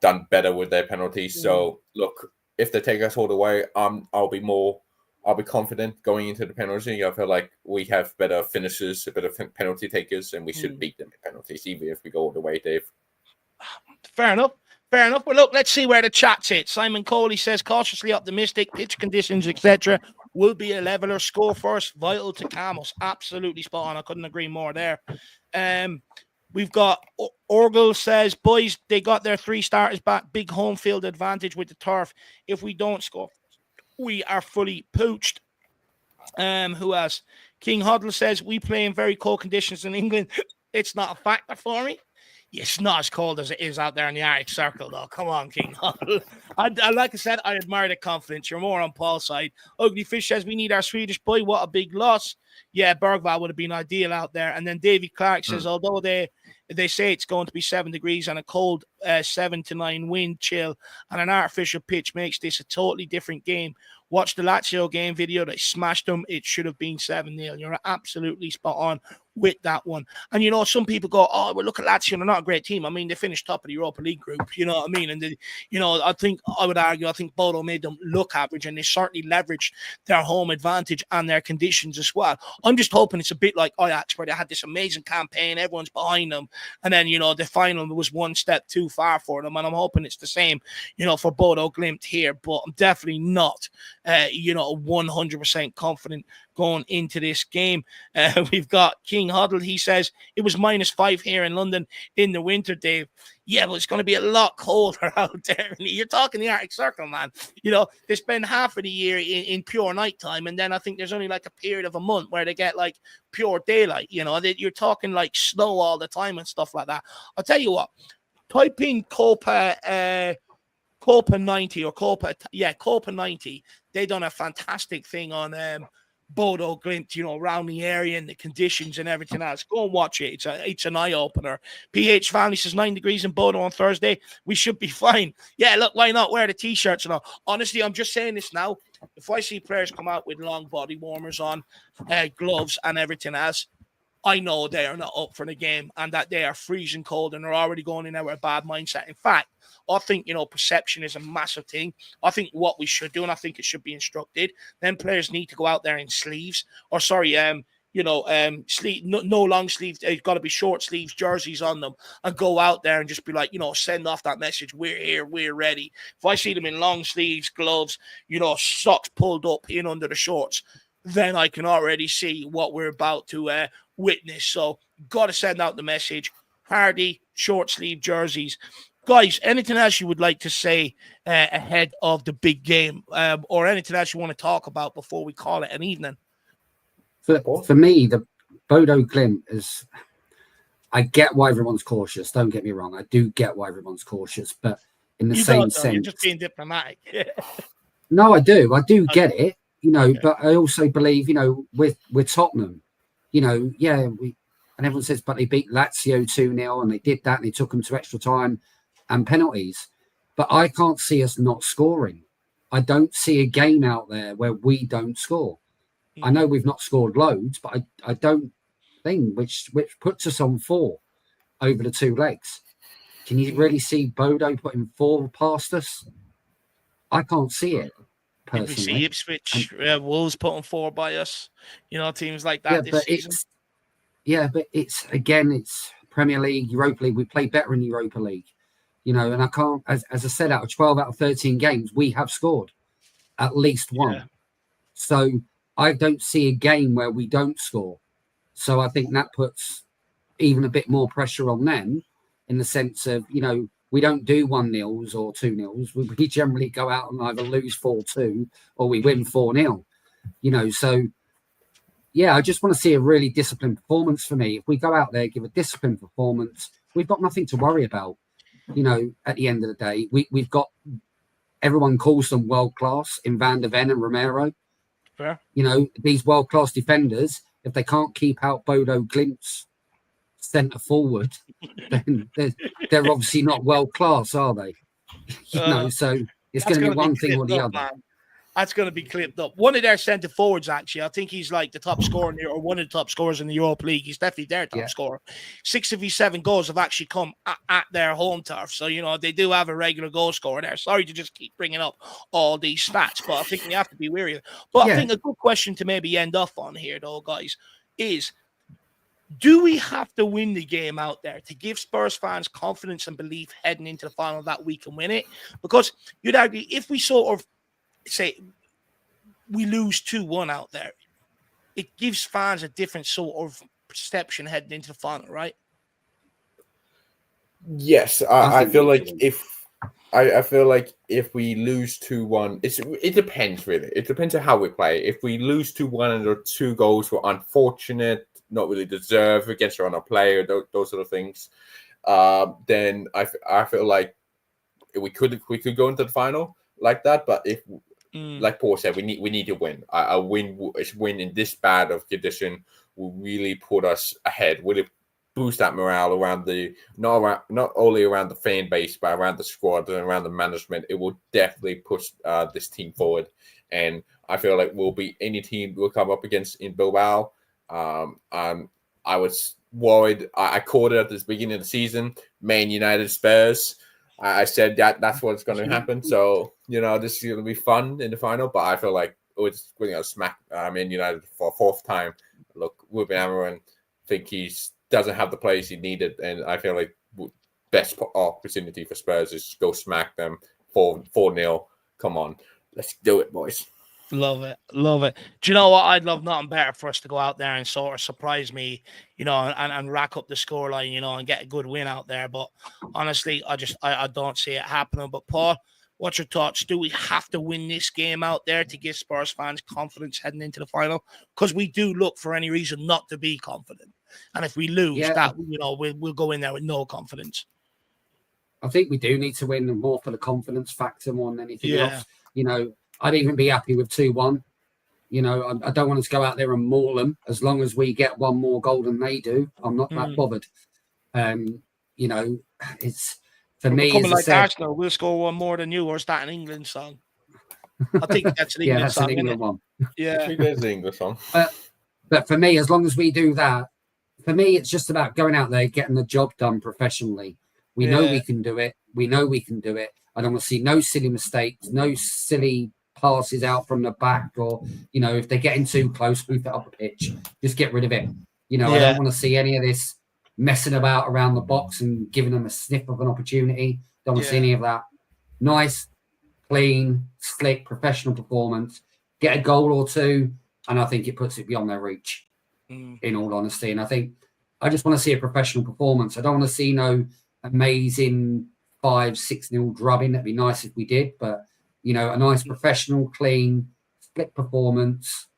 done better with their penalties. So look, if they take us all the way, I'll be confident going into the penalty. I feel like we have better finishers, better penalty takers, and we should beat them in penalties, even if we go all the way, Dave. Fair enough. Well, look, let's see where the chat sits. Simon Coley says, cautiously optimistic, pitch conditions, etc. will be a leveler. Score first, vital to Camus. Absolutely spot on. I couldn't agree more there. We've got Orgel says, boys, they got their 3 starters back. Big home field advantage with the turf. If we don't score, we are fully poached. Who else? King Huddle says, we play in very cold conditions in England. It's not a factor for me. It's not as cold as it is out there in the Arctic Circle, though. Come on, King. Like I said, I admire the confidence. You're more on Paul's side. Ugly Fish says, we need our Swedish boy. What a big loss. Yeah, Bergvall would have been ideal out there. And then Davy Clark says, although they say it's going to be 7 degrees and a cold 7 to 9 wind chill and an artificial pitch makes this a totally different game. Watch the Lazio game video. They smashed them. It should have been 7-0. You're absolutely spot on with that one. And, some people go, oh, well, look at Lazio. They're not a great team. I mean, they finished top of the Europa League group. You know what I mean? And, I would argue, I think Bodo made them look average, and they certainly leveraged their home advantage and their conditions as well. I'm just hoping it's a bit like Ajax, where they had this amazing campaign. Everyone's behind them. And then, the final was one step too far for them. And I'm hoping it's the same, for Bodo Glimt here. But I'm definitely not 100% confident going into this game. We've got King Huddle. He says it was -5 here in London in the winter, Dave. Yeah, but it's going to be a lot colder out there. You're talking the Arctic Circle, man. They spend half of the year in pure nighttime, and then I think there's only like a period of a month where they get like pure daylight. You're talking like snow all the time and stuff like that. I'll tell you what, type in Copa 90 or Copa 90. They done a fantastic thing on Bodo Glimt, around the area and the conditions and everything else. Go and watch it. It's an eye-opener. PH Family says 9 degrees in Bodo on Thursday. We should be fine. Yeah, look, why not wear the T-shirts and all? Honestly, I'm just saying this now. If I see players come out with long body warmers on, gloves and everything else, I know they are not up for the game and that they are freezing cold and they're already going in there with a bad mindset. In fact, I think, perception is a massive thing. I think what we should do, and I think it should be instructed, then players need to go out there in sleeves, or sleeve, no long sleeves. It's got to be short sleeves, jerseys on them, and go out there and just be like, send off that message. We're here, we're ready. If I see them in long sleeves, gloves, socks pulled up in under the shorts, then I can already see what we're about to witness. So, got to send out the message. Hardy, short sleeve jerseys. Guys, anything else you would like to say ahead of the big game, or anything else you want to talk about before we call it an evening? For me, the Bodo Glimt is, I get why everyone's cautious. Don't get me wrong. I do get why everyone's cautious, but in the same sense. You're just being diplomatic. No, I do. I do get it, but I also believe, with Tottenham, and everyone says, but they beat Lazio 2-0 and they did that and they took them to extra time and penalties. But I can't see us not scoring. I don't see a game out there where we don't score. I know we've not scored loads, but I don't think, which puts us on 4 over the 2 legs. Can you really see Bodo putting 4 past us? I can't see it. Did we see Ipswich, Wolves putting 4 by us? Teams like that this season. But it's Premier League, Europa League. We play better in Europa League, and I can't, as I said, out of 12 out of 13 games, we have scored at least 1. Yeah. So I don't see a game where we don't score. So I think that puts even a bit more pressure on them in the sense of, we don't do 1-0s or 2-0s. We generally go out and either lose 4-2 or we win 4-0. So yeah, I just want to see a really disciplined performance for me. If we go out there, give a disciplined performance, we've got nothing to worry about. At the end of the day, we've got, everyone calls them world class in Van der Ven and Romero. Fair. These world class defenders, if they can't keep out Bodo Glimt's centre forward, then they're obviously not world class, are they? So it's going to be one thing or the other. Man. That's going to be clipped up. One of their centre forwards, actually, I think he's like the top scorer or one of the top scorers in the Europa League. He's definitely their top scorer. 6 of his 7 goals have actually come at their home turf. So, they do have a regular goal scorer there. Sorry to just keep bringing up all these stats, but I think we have to be wary of it. But I think a good question to maybe end off on here, though, guys, is do we have to win the game out there to give Spurs fans confidence and belief heading into the final that we can win it? Because you'd argue if we sort of say we lose 2-1 out there, it gives fans a different sort of perception heading into the final, right? Yes, I feel like if we lose 2-1, it depends really. It depends on how we play. If we lose 2-1 and our 2 goals were unfortunate, not really deserved against our own player, those sort of things, then I feel like we could go into the final like that. But if like Paul said, we need to win. A win in this bad of condition will really put us ahead. Will it boost that morale around not only around the fan base, but around the squad and around the management? It will definitely push this team forward. And I feel like we'll beat any team we'll come up against in Bilbao. I was worried. I called it at the beginning of the season. Man United, Spurs. I said that's what's going to happen. So, this is going to be fun in the final. But I feel like it's going to smack Man United for a 4th time. Look, Ruben Amorim, think he doesn't have the players he needed. And I feel like best opportunity for Spurs is go smack them 4-0. Come on. Let's do it, boys. Love it. Love it. Do you know what? I'd love nothing better for us to go out there and sort of surprise me, and rack up the scoreline, and get a good win out there. But honestly, I don't see it happening. But Paul, what's your thoughts? Do we have to win this game out there to give Spurs fans confidence heading into the final? Because we do look for any reason not to be confident. And if we lose, that we'll go in there with no confidence. I think we do need to win more for the confidence factor more than anything else. I'd even be happy with 2-1. I don't want us to go out there and maul them. As long as we get 1 more goal than they do, I'm not that bothered. It's for me. Coming like Arsenal, we'll score 1 more than you, or is that an England song? I think that's an England song. An England one. Yeah, I think there's the English song. But for me, as long as we do that, for me, it's just about going out there, getting the job done professionally. We know we can do it. I don't want to see no silly mistakes, no silly passes out from the back, or if they're getting too close, move it up the pitch. Just get rid of it. I don't want to see any of this messing about around the box and giving them a sniff of an opportunity. Don't want to see any of that. Nice, clean, slick, professional performance. Get a goal or 2, and I think it puts it beyond their reach. In all honesty, and I think I just want to see a professional performance. I don't want to see no amazing 5-6-0 drubbing. That'd be nice if we did, but a nice professional, clean, split performance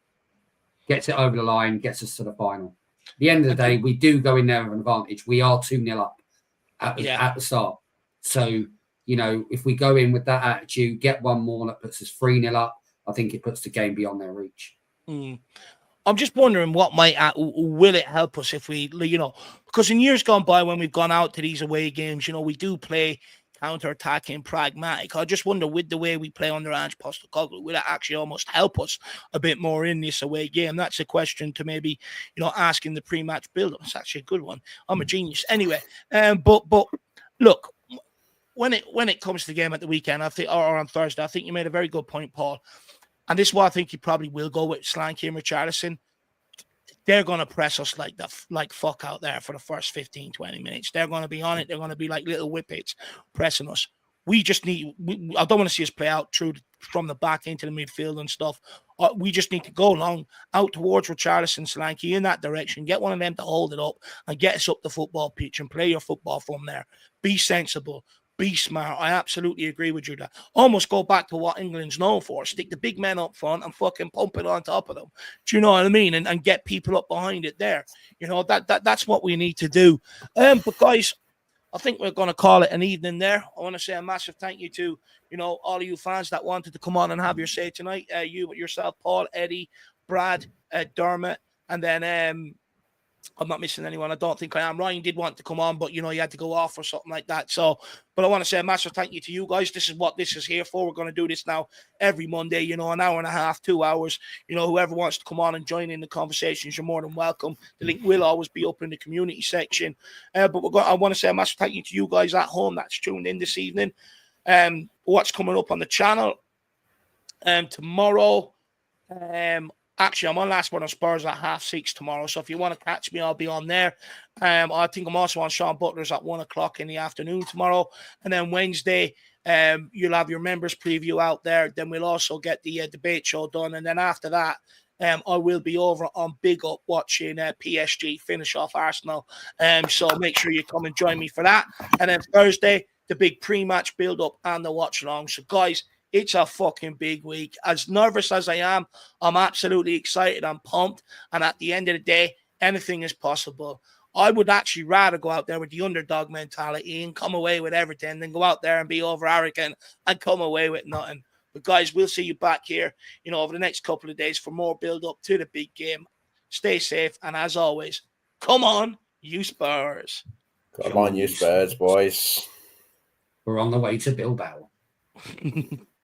gets it over the line, gets us to the final. At the end of the day, we do go in there with an advantage. We are 2-0 up at the start. So, if we go in with that attitude, get 1 more, that puts us 3-0 up, I think it puts the game beyond their reach. I'm just wondering will it help us if we, because in years gone by when we've gone out to these away games, we do play counter-attacking, pragmatic. I just wonder, with the way we play under Ange Postecoglou, will it actually almost help us a bit more in this away game? That's a question to maybe, ask in the pre-match build-up. It's actually a good one. I'm a genius. Anyway, but look, when it comes to the game at the weekend, I think, or on Thursday, I think you made a very good point, Paul. And this is why I think you probably will go with Solanke and Richarlison. They're going to press us like fuck out there for the first 15, 20 minutes. They're going to be on it. They're going to be like little whippets pressing us. We just need, I don't want to see us play out from the back into the midfield and stuff. We just need to go along out towards Richarlison, Solanke in that direction, get one of them to hold it up and get us up the football pitch and play your football from there. Be sensible. be smart. I absolutely agree with you there. Almost go back to what England's known for. Stick the big men up front and fucking pump it on top of them. Do you know what I mean? And get people up behind it there. You know, that's what we need to do. But guys, I think we're going to call it an evening there. I want to say a massive thank you to, you know, all of you fans that wanted to come on and have your say tonight. You yourself, Paul, Eddie, Brad, Dermot, and then I'm not missing anyone. I don't think I am. Ryan did want to come on, but, you know, he had to go off or something like that. So, but I want to say a massive thank you to you guys. This is what this is here for. We're going to do this now every Monday, you know, an hour and a half, 2 hours. You know, whoever wants to come on and join in the conversations, you're more than welcome. The link will always be up in the community section. But I want to say a massive thank you to you guys at home that's tuned in this evening. What's coming up on the channel tomorrow? Actually, I'm on Last Word on Spurs at 6:30 tomorrow. So if you want to catch me, I'll be on there. I think I'm also on Sean Butler's at 1 o'clock in the afternoon tomorrow. And then Wednesday, you'll have your members preview out there. Then we'll also get the debate show done. And then after that, I will be over on Big Up watching PSG finish off Arsenal. So make sure you come and join me for that. And then Thursday, the big pre-match build-up and the watch-along. So guys, it's a fucking big week. As nervous as I am, I'm absolutely excited. I'm pumped. And at the end of the day, anything is possible. I would actually rather go out there with the underdog mentality and come away with everything than go out there and be over arrogant and come away with nothing. But guys, we'll see you back here, you know, over the next couple of days for more build-up to the big game. Stay safe. And as always, come on, you Spurs. Come on, you Spurs, boys. We're on the way to Bilbao.